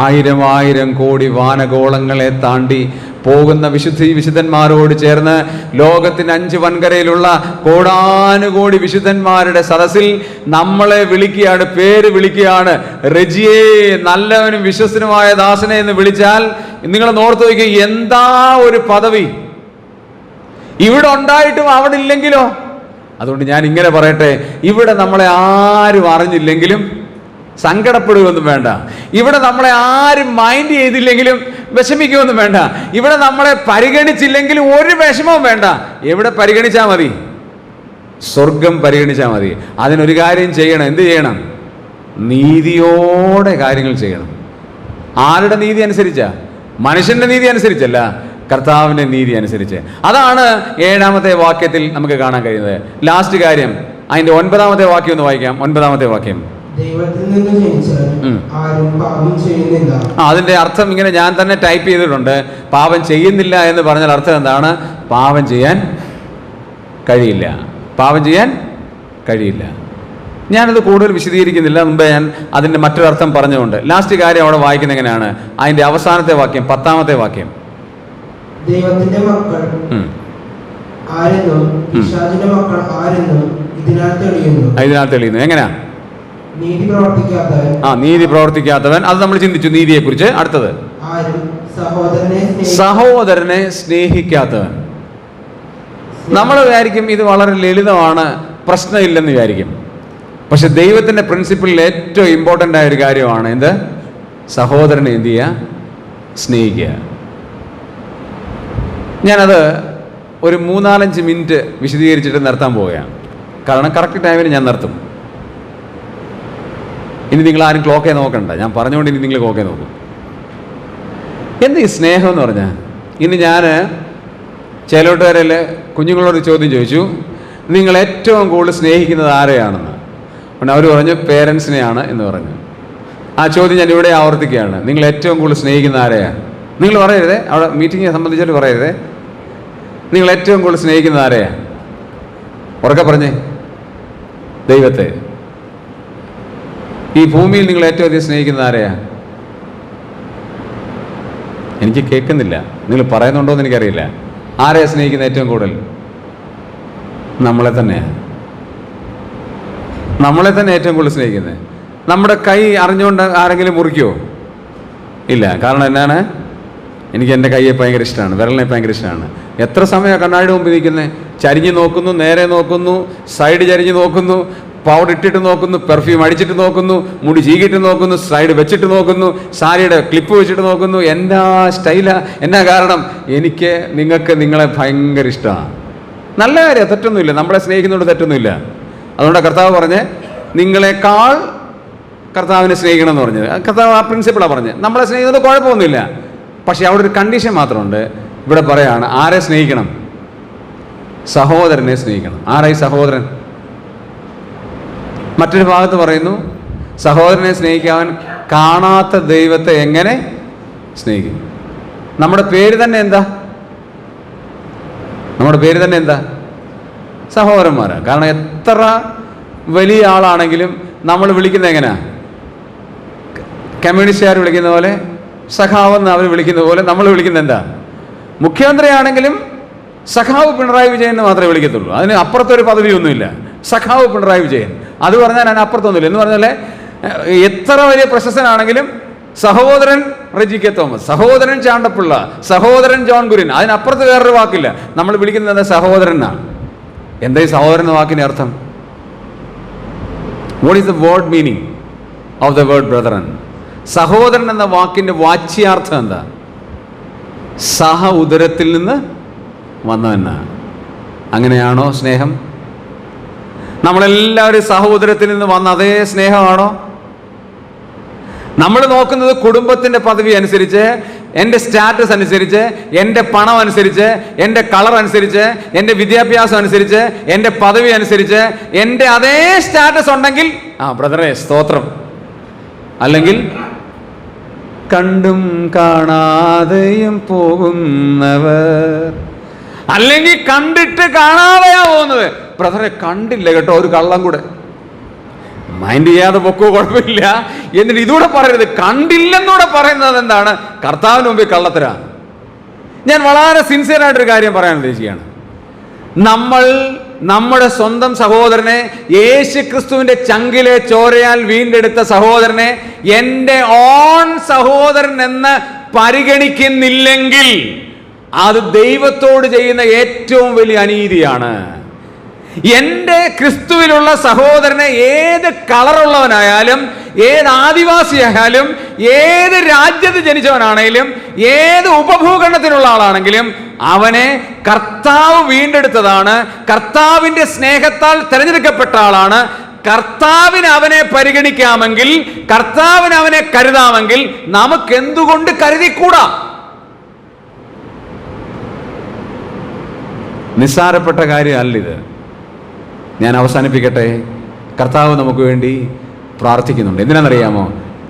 1000 കോടി വാനഗോളങ്ങളെ താണ്ടി പോകുന്ന വിശുദ്ധന്മാരോട് ചേർന്ന് ലോകത്തിന് 5 വൻകരയിലുള്ള കോടാനുകോടി വിശുദ്ധന്മാരുടെ സദസ്സിൽ നമ്മളെ വിളിക്കുകയാണ്, പേര് വിളിക്കുകയാണ്. റെജിയെ, നല്ലവനും വിശ്വസ്തനുമായ ദാസനെ എന്ന് വിളിച്ചാൽ നിങ്ങൾ ഓർത്ത് നോക്കുക, എന്താ ഒരു പദവി! ഇവിടെ ഉണ്ടായിട്ടും അവിടെ ഇല്ലെങ്കിലോ? അതുകൊണ്ട് ഞാൻ ഇങ്ങനെ പറയട്ടെ, ഇവിടെ നമ്മളെ ആരും അറിഞ്ഞില്ലെങ്കിലും സങ്കടപ്പെടുകയൊന്നും വേണ്ട. ഇവിടെ നമ്മളെ ആരും മൈൻഡ് ചെയ്തില്ലെങ്കിലും വിഷമിക്കുകയൊന്നും വേണ്ട. ഇവിടെ നമ്മളെ പരിഗണിച്ചില്ലെങ്കിലും ഒരു വിഷമവും വേണ്ട. എവിടെ പരിഗണിച്ചാൽ മതി? സ്വർഗം പരിഗണിച്ചാൽ മതി. അതിനൊരു കാര്യം ചെയ്യണം. എന്ത് ചെയ്യണം? നീതിയോടെ കാര്യങ്ങൾ ചെയ്യണം. ആരുടെ നീതി അനുസരിച്ചാ? മനുഷ്യന്റെ നീതി അനുസരിച്ചല്ല, കർത്താവിൻ്റെ നീതി അനുസരിച്ച്. അതാണ് 7-ാമത്തെ വാക്യത്തിൽ നമുക്ക് കാണാൻ കഴിയുന്നത്. ലാസ്റ്റ് കാര്യം, അതിൻ്റെ 9-ാമത്തെ വാക്യം ഒന്ന് വായിക്കാം. 9-ാമത്തെ വാക്യം. ദൈവത്തിൽ നിന്ന് ജനിച്ചാൽ ആരും പാപം ചെയ്യുന്നില്ല. അതിന്റെ അർത്ഥം ഇങ്ങനെ ഞാൻ തന്നെ ടൈപ്പ് ചെയ്തിട്ടുണ്ട്. പാപം ചെയ്യുന്നില്ല എന്ന് പറഞ്ഞാൽ അർത്ഥം എന്താണ്? പാപം ചെയ്യാൻ കഴിയില്ല. പാപം ചെയ്യാൻ കഴിയില്ല. ഞാനത് കൂടുതൽ വിശദീകരിക്കുന്നില്ല, മുമ്പേ ഞാൻ അതിൻ്റെ മറ്റൊരർത്ഥം പറഞ്ഞുകൊണ്ട്. ലാസ്റ്റ് കാര്യം അവിടെ വായിക്കുന്നത് എങ്ങനെയാണ്? അതിൻ്റെ അവസാനത്തെ വാക്യം, 10-ാമത്തെ വാക്യം. ദൈവത്തിന്റെ മക്കൾ ആരെന്നും പിശാചിന്റെ മക്കൾ ആരെന്നും ഇതിനാൽ തെളിയുന്നു. എങ്ങനെയാ? നീതി പ്രവർത്തിക്കാത്തവൻ. നീതി പ്രവർത്തിക്കാത്തവൻ. അത് നമ്മൾ ചിന്തിച്ചു നീതിയെ കുറിച്ച്. അടുത്തത്, സഹോദരനെ സ്നേഹിക്കാത്തവൻ. നമ്മൾ വിചാരിക്കും ഇത് വളരെ ലളിതമാണ്, പ്രശ്നമില്ലെന്ന് വിചാരിക്കും. പക്ഷെ ദൈവത്തിൻ്റെ പ്രിൻസിപ്പിളിൽ ഏറ്റവും ഇമ്പോർട്ടൻ്റ് ആയ ഒരു കാര്യമാണ് എന്ത്? സഹോദരനെ എന്ത് ചെയ്യുക? സ്നേഹിക്കുക. ഞാനത് ഒരു 3-4 മിനിറ്റ് വിശദീകരിച്ചിട്ട് നിർത്താൻ പോവുകയാണ്. കാരണം കറക്റ്റ് ടൈമിന് ഞാൻ നിർത്തും. ഇനി നിങ്ങൾ ആരും ക്ലോക്കേ നോക്കണ്ട, ഞാൻ പറഞ്ഞുകൊണ്ട് ഇനി നിങ്ങൾ ക്ലോക്കേ നോക്കും. എന്താ ഈ സ്നേഹം എന്ന് പറഞ്ഞാൽ? ഇനി ഞാൻ ചേലോട്ടുകാരിൽ കുഞ്ഞുങ്ങളോട് ചോദ്യം ചോദിച്ചു, നിങ്ങൾ ഏറ്റവും കൂടുതൽ സ്നേഹിക്കുന്നത് ആരെയാണെന്ന്. അപ്പോൾ അവർ പറഞ്ഞു പേരൻസിനെയാണ് എന്ന് പറഞ്ഞു. ആ ചോദ്യം ഞാൻ ഇവിടെ ആവർത്തിക്കുകയാണ്. നിങ്ങൾ ഏറ്റവും കൂടുതൽ സ്നേഹിക്കുന്ന ആരെയാണ്? നിങ്ങൾ പറയരുതേ, അവിടെ മീറ്റിങ്ങിനെ സംബന്ധിച്ചിട്ട് പറയരുതേ. നിങ്ങൾ ഏറ്റവും കൂടുതൽ സ്നേഹിക്കുന്നത് ആരെയാണ്? ഉറക്കെ പറഞ്ഞേ. ദൈവത്തെ. ഈ ഭൂമിയിൽ നിങ്ങൾ ഏറ്റവും അധികം സ്നേഹിക്കുന്നത് ആരെയാ? എനിക്ക് കേൾക്കുന്നില്ല, നിങ്ങൾ പറയുന്നുണ്ടോ എന്ന് എനിക്കറിയില്ല. ആരെയാ സ്നേഹിക്കുന്നത് ഏറ്റവും കൂടുതൽ? നമ്മളെ തന്നെയാണ്. നമ്മളെ തന്നെ ഏറ്റവും കൂടുതൽ സ്നേഹിക്കുന്നത്. നമ്മുടെ കൈ അറിഞ്ഞുകൊണ്ട് ആരെങ്കിലും മുറിക്കുമോ? ഇല്ല. കാരണം എന്നാണ്? എനിക്ക് എൻ്റെ കൈയെ ഭയങ്കര ഇഷ്ടമാണ്, വിരലിനെ ഭയങ്കര ഇഷ്ടമാണ്. എത്ര സമയമാണ് കണ്ണാടിയുടെ മുമ്പ് നിൽക്കുന്നത്? ചരിഞ്ഞ് നോക്കുന്നു, നേരെ നോക്കുന്നു, സൈഡ് ചരിഞ്ഞ് നോക്കുന്നു, പൗഡർ ഇട്ടിട്ട് നോക്കുന്നു, പെർഫ്യൂം അടിച്ചിട്ട് നോക്കുന്നു, മുടി ചീകിട്ട് നോക്കുന്നു, സൈഡ് വെച്ചിട്ട് നോക്കുന്നു, സാരിയുടെ ക്ലിപ്പ് വെച്ചിട്ട് നോക്കുന്നു. എന്നാ സ്റ്റൈലാ, എന്നാ കാരണം? എനിക്ക് നിങ്ങൾക്ക് നിങ്ങളെ ഭയങ്കര ഇഷ്ടമാണ്. നല്ല കാര്യം, തെറ്റൊന്നുമില്ല. നമ്മളെ സ്നേഹിക്കുന്നതുകൊണ്ട് തെറ്റൊന്നുമില്ല. അതുകൊണ്ടാണ് കർത്താവ് പറഞ്ഞ് നിങ്ങളെക്കാൾ കർത്താവിനെ സ്നേഹിക്കണം എന്ന് പറഞ്ഞത്. കർത്താവ് ആ പ്രിൻസിപ്പിളാണ് പറഞ്ഞത്. നമ്മളെ സ്നേഹിക്കുന്നത് കുഴപ്പമൊന്നുമില്ല. പക്ഷെ അവിടെ ഒരു കണ്ടീഷൻ മാത്രമുണ്ട്. ഇവിടെ പറയാണ് ആരെ സ്നേഹിക്കണം? സഹോദരനെ സ്നേഹിക്കണം. ആരായി സഹോദരൻ? മറ്റൊരു ഭാഗത്ത് പറയുന്നു സഹോദരനെ സ്നേഹിക്കാൻ കാണാത്ത ദൈവത്തെ എങ്ങനെ സ്നേഹിക്കും? നമ്മുടെ പേര് തന്നെ എന്താ? നമ്മുടെ പേര് തന്നെ എന്താ? സഹോദരന്മാരാണ്. കാരണം എത്ര വലിയ ആളാണെങ്കിലും നമ്മൾ വിളിക്കുന്നത് എങ്ങനെയാ? കമ്മ്യൂണിസ്റ്റുകാർ വിളിക്കുന്ന പോലെ, സഖാവെന്ന് അവർ വിളിക്കുന്ന പോലെ നമ്മൾ വിളിക്കുന്നത് എന്താ? മുഖ്യമന്ത്രിയാണെങ്കിലും സഖാവ് പിണറായി വിജയൻ എന്ന് മാത്രമേ വിളിക്കത്തുള്ളൂ. അതിന് അപ്പുറത്തൊരു പദവിയൊന്നുമില്ല. സഖാവ് പിണറായി വിജയൻ അത് പറഞ്ഞാൽ അതിന് അപ്പുറത്തൊന്നുമില്ല. എന്ന് പറഞ്ഞാൽ എത്ര വലിയ പ്രശസ്തനാണെങ്കിലും സഹോദരൻ റെജി കെ തോമസ്, സഹോദരൻ ചാണ്ടപ്പിള്ള, സഹോദരൻ ജോൺ കുര്യൻ, അതിനപ്പുറത്ത് വേറൊരു വാക്കില്ല. നമ്മൾ വിളിക്കുന്നത് സഹോദരനാണ്. എന്താ ഈ സഹോദരൻ എന്ന വാക്കിന്റെ അർത്ഥം? What is the word meaning of the word brethren? സഹോദരൻ എന്ന വാക്കിന്റെ വാച്യാർത്ഥം എന്താ? സഹ ഉദരത്തിൽ നിന്ന് വന്നവനാ. അങ്ങനെയാണോ സ്നേഹം? നമ്മളെല്ലാവരും സഹോദരത്തിൽ നിന്ന് വന്ന അതേ സ്നേഹമാണോ? നമ്മൾ നോക്കുന്നത് കുടുംബത്തിന്റെ പദവി അനുസരിച്ച്, എൻ്റെ സ്റ്റാറ്റസ് അനുസരിച്ച്, എൻ്റെ പണം അനുസരിച്ച്, എൻ്റെ കളർ അനുസരിച്ച്, എൻ്റെ വിദ്യാഭ്യാസം അനുസരിച്ച്, എൻ്റെ പദവി അനുസരിച്ച്. എൻ്റെ അതേ സ്റ്റാറ്റസ് ഉണ്ടെങ്കിൽ ബ്രദറെ സ്തോത്രം, അല്ലെങ്കിൽ കണ്ടും കാണാതെയും പോകുന്നവർ, അല്ലെങ്കിൽ കണ്ടിട്ട് കാണാതെയാ പോകുന്നത്. ബ്രദറെ കണ്ടില്ല കേട്ടോ, ഒരു കള്ളം കൂടെ മൈൻഡ് ചെയ്യാതെ പൊക്കോ, കുഴപ്പമില്ല. എന്നിട്ട് ഇതൂടെ പറയരുത്, കണ്ടില്ലെന്നൂടെ പറയുന്നത് എന്താണ്? കർത്താവിന് മുമ്പിൽ കള്ളത്തരാ. ഞാൻ വളരെ സിൻസിയറായിട്ടൊരു കാര്യം പറയാൻ ഉദ്ദേശിക്കുകയാണ്. നമ്മൾ നമ്മുടെ സ്വന്തം സഹോദരനെ, യേശു ക്രിസ്തുവിന്റെ ചങ്കിലെ ചോരയാൽ വീണ്ടെടുത്ത സഹോദരനെ എൻ്റെ ഓൺ സഹോദരൻ എന്ന് പരിഗണിക്കുന്നില്ലെങ്കിൽ അത് ദൈവത്തോട് ചെയ്യുന്ന ഏറ്റവും വലിയ അനീതിയാണ്. എൻ്റെ ക്രിസ്തുവിലുള്ള സഹോദരനെ ഏത് കളറുള്ളവനായാലും, ഏത് ആദിവാസിയായാലും, ഏത് രാജ്യത്ത് ജനിച്ചവനാണെങ്കിലും, ഏത് ഉപഭൂഖണ്ഡത്തിലുള്ള ആളാണെങ്കിലും അവനെ കർത്താവ് വീണ്ടെടുത്തതാണ്. കർത്താവിൻ്റെ സ്നേഹത്താൽ തിരഞ്ഞെടുക്കപ്പെട്ട ആളാണ്. കർത്താവിന് അവനെ പരിഗണിക്കാമെങ്കിൽ, കർത്താവിന് അവനെ കരുതാമെങ്കിൽ നമുക്കെന്തുകൊണ്ട് കരുതിക്കൂടാ? നിസ്സാരപ്പെട്ട കാര്യമല്ലിത്. ഞാൻ അവസാനിപ്പിക്കട്ടെ. കർത്താവ് നമുക്ക് വേണ്ടി പ്രാർത്ഥിക്കുന്നുണ്ട്. എന്തിനാണെന്നറിയാമോ?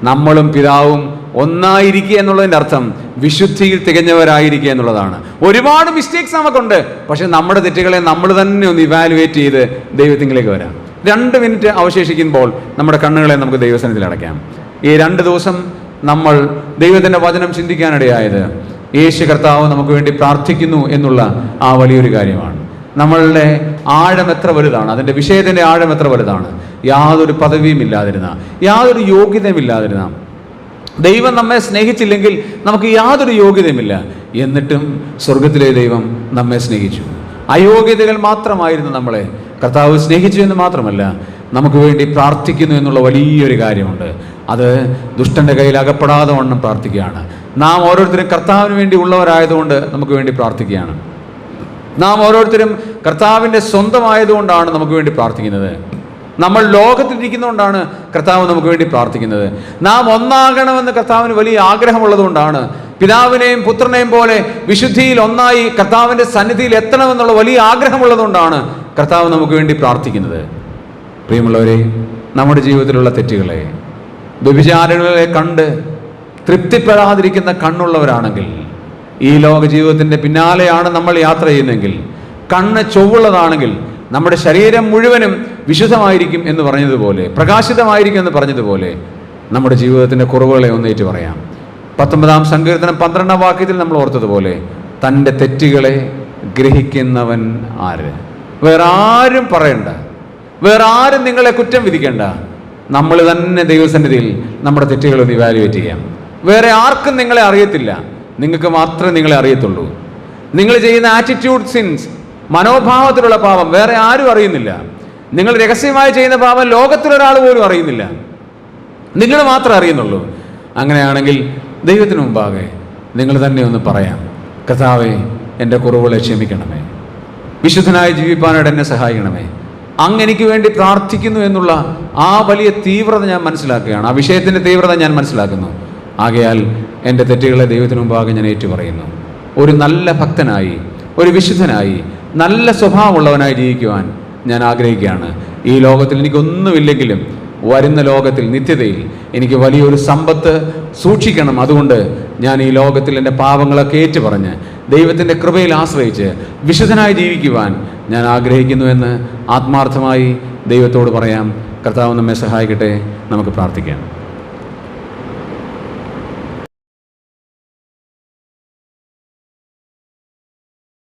നമ്മളും പിതാവും ഒന്നായിരിക്കുക എന്നുള്ളതിൻ്റെ അർത്ഥം വിശുദ്ധിയിൽ തികഞ്ഞവരായിരിക്കുക എന്നുള്ളതാണ്. ഒരുപാട് മിസ്റ്റേക്സ് നമുക്കുണ്ട്. പക്ഷെ നമ്മുടെ തെറ്റുകളെ നമ്മൾ തന്നെ ഒന്ന് ഇവാലുവേറ്റ് ചെയ്ത് ദൈവത്തിലേക്ക് വരാം. 2 മിനിറ്റ് അവശേഷിക്കുമ്പോൾ നമ്മുടെ കണ്ണുകളെ നമുക്ക് ദൈവസന്നിധിയിൽ അടയ്ക്കാം. ഈ 2 ദിവസം നമ്മൾ ദൈവത്തിൻ്റെ വചനം ചിന്തിക്കാനിടയായത് യേശു കർത്താവ് നമുക്ക് വേണ്ടി പ്രാർത്ഥിക്കുന്നു എന്നുള്ള ആ വലിയൊരു കാര്യമാണ്. നമ്മളുടെ ആഴം എത്ര വലുതാണ്, അതിൻ്റെ വിഷയത്തിൻ്റെ ആഴം എത്ര വലുതാണ്. യാതൊരു പദവിയും ഇല്ലാതിരുന്ന, യാതൊരു യോഗ്യതയും ഇല്ലാതിരുന്ന, ദൈവം നമ്മെ സ്നേഹിച്ചില്ലെങ്കിൽ നമുക്ക് യാതൊരു യോഗ്യതയുമില്ല. എന്നിട്ടും സ്വർഗത്തിലെ ദൈവം നമ്മെ സ്നേഹിച്ചു. അയോഗ്യതകൾ മാത്രമായിരുന്നു നമ്മളെ. കർത്താവ് സ്നേഹിച്ചു എന്ന് മാത്രമല്ല, നമുക്ക് വേണ്ടി പ്രാർത്ഥിക്കുന്നു എന്നുള്ള വലിയൊരു കാര്യമുണ്ട്. അത് ദുഷ്ടൻ്റെ കയ്യിൽ അകപ്പെടാതെ വണ്ണം പ്രാർത്ഥിക്കുകയാണ്. നാം ഓരോരുത്തരും കർത്താവിന് വേണ്ടി ഉള്ളവരായതുകൊണ്ട് നമുക്ക് വേണ്ടി പ്രാർത്ഥിക്കുകയാണ്. നാം ഓരോരുത്തരും കർത്താവിൻ്റെ സ്വന്തമായതുകൊണ്ടാണ് നമുക്ക് വേണ്ടി പ്രാർത്ഥിക്കുന്നത്. നമ്മൾ ലോകത്തിലിരിക്കുന്നതുകൊണ്ടാണ് കർത്താവ് നമുക്ക് വേണ്ടി പ്രാർത്ഥിക്കുന്നത്. നാം ഒന്നാകണമെന്ന് കർത്താവിന് വലിയ ആഗ്രഹമുള്ളതുകൊണ്ടാണ്, പിതാവിനെയും പുത്രനെയും പോലെ വിശുദ്ധിയിൽ ഒന്നായി കർത്താവിൻ്റെ സന്നിധിയിൽ എത്തണമെന്നുള്ള വലിയ ആഗ്രഹമുള്ളതുകൊണ്ടാണ് കർത്താവ് നമുക്ക് വേണ്ടി പ്രാർത്ഥിക്കുന്നത്. പ്രിയമുള്ളവരെ, നമ്മുടെ ജീവിതത്തിലുള്ള തെറ്റുകളെ, വ്യഭിചാരങ്ങളെ കണ്ട് തൃപ്തിപ്പെടാതിരിക്കുന്ന കണ്ണുള്ളവരാണെങ്കിൽ, ഈ ലോക ജീവിതത്തിൻ്റെ പിന്നാലെയാണ് നമ്മൾ യാത്ര ചെയ്യുന്നതെങ്കിൽ, കണ്ണ് ചൊവ്വുള്ളതാണെങ്കിൽ നമ്മുടെ ശരീരം മുഴുവനും വിശുദ്ധമായിരിക്കും എന്ന് പറഞ്ഞതുപോലെ, പ്രകാശിതമായിരിക്കും എന്ന് പറഞ്ഞതുപോലെ, നമ്മുടെ ജീവിതത്തിൻ്റെ കുറവുകളെ ഒന്നേറ്റ് പറയാം. 19-ാം സങ്കീർത്തനം 12-ാം വാക്യത്തിൽ നമ്മൾ ഓർത്തതുപോലെ, തൻ്റെ തെറ്റുകളെ ഗ്രഹിക്കുന്നവൻ ആര്? വേറെ ആരും പറയണ്ട, വേറെ ആരും നിങ്ങളെ കുറ്റം വിധിക്കേണ്ട. നമ്മൾ തന്നെ ദൈവസന്നിധിയിൽ നമ്മുടെ തെറ്റുകൾ ഒന്ന് ഇവാലുവേറ്റ് ചെയ്യാം. വേറെ ആർക്കും നിങ്ങളെ അറിയത്തില്ല, നിങ്ങൾക്ക് മാത്രമേ നിങ്ങളെ അറിയത്തുള്ളൂ. നിങ്ങൾ ചെയ്യുന്ന ആറ്റിറ്റ്യൂഡ് സിൻസ്, മനോഭാവത്തിലുള്ള പാപം വേറെ ആരും അറിയുന്നില്ല. നിങ്ങൾ രഹസ്യമായി ചെയ്യുന്ന പാപം ലോകത്തിലൊരാൾ പോലും അറിയുന്നില്ല, നിങ്ങൾ മാത്രമേ അറിയുന്നുള്ളൂ. അങ്ങനെയാണെങ്കിൽ ദൈവത്തിന് മുമ്പാകെ നിങ്ങൾ തന്നെ ഒന്ന് പറയാം, കർത്താവേ, എൻ്റെ കുറവുകളെ ക്ഷമിക്കണമേ, വിശുദ്ധനായി ജീവിപ്പാനായിട്ട് എന്നെ സഹായിക്കണമേ. അങ്ങ് എനിക്ക് വേണ്ടി പ്രാർത്ഥിക്കുന്നു എന്നുള്ള ആ വലിയ തീവ്രത ഞാൻ മനസ്സിലാക്കുകയാണ്, ആ വിഷയത്തിൻ്റെ തീവ്രത ഞാൻ മനസ്സിലാക്കുന്നു. ആകയാൽ എൻ്റെ തെറ്റുകളെ ദൈവത്തിന് മുമ്പാകെ ഞാൻ ഏറ്റുപറയുന്നു. ഒരു നല്ല ഭക്തനായി, ഒരു വിശുദ്ധനായി, നല്ല സ്വഭാവമുള്ളവനായി ജീവിക്കുവാൻ ഞാൻ ആഗ്രഹിക്കുകയാണ്. ഈ ലോകത്തിൽ എനിക്കൊന്നുമില്ലെങ്കിലും വരുന്ന ലോകത്തിൽ, നിത്യതയിൽ എനിക്ക് വലിയൊരു സമ്പത്ത് സൂക്ഷിക്കണം. അതുകൊണ്ട് ഞാൻ ഈ ലോകത്തിൽ എൻ്റെ പാപങ്ങളൊക്കെ ഏറ്റുപറഞ്ഞ് ദൈവത്തിൻ്റെ കൃപയിൽ ആശ്രയിച്ച് വിശുദ്ധനായി ജീവിക്കുവാൻ ഞാൻ ആഗ്രഹിക്കുന്നുവെന്ന് ആത്മാർത്ഥമായി ദൈവത്തോട് പറയാം. കർത്താവ് നമ്മെ സഹായിക്കട്ടെ. നമുക്ക് പ്രാർത്ഥിക്കാം.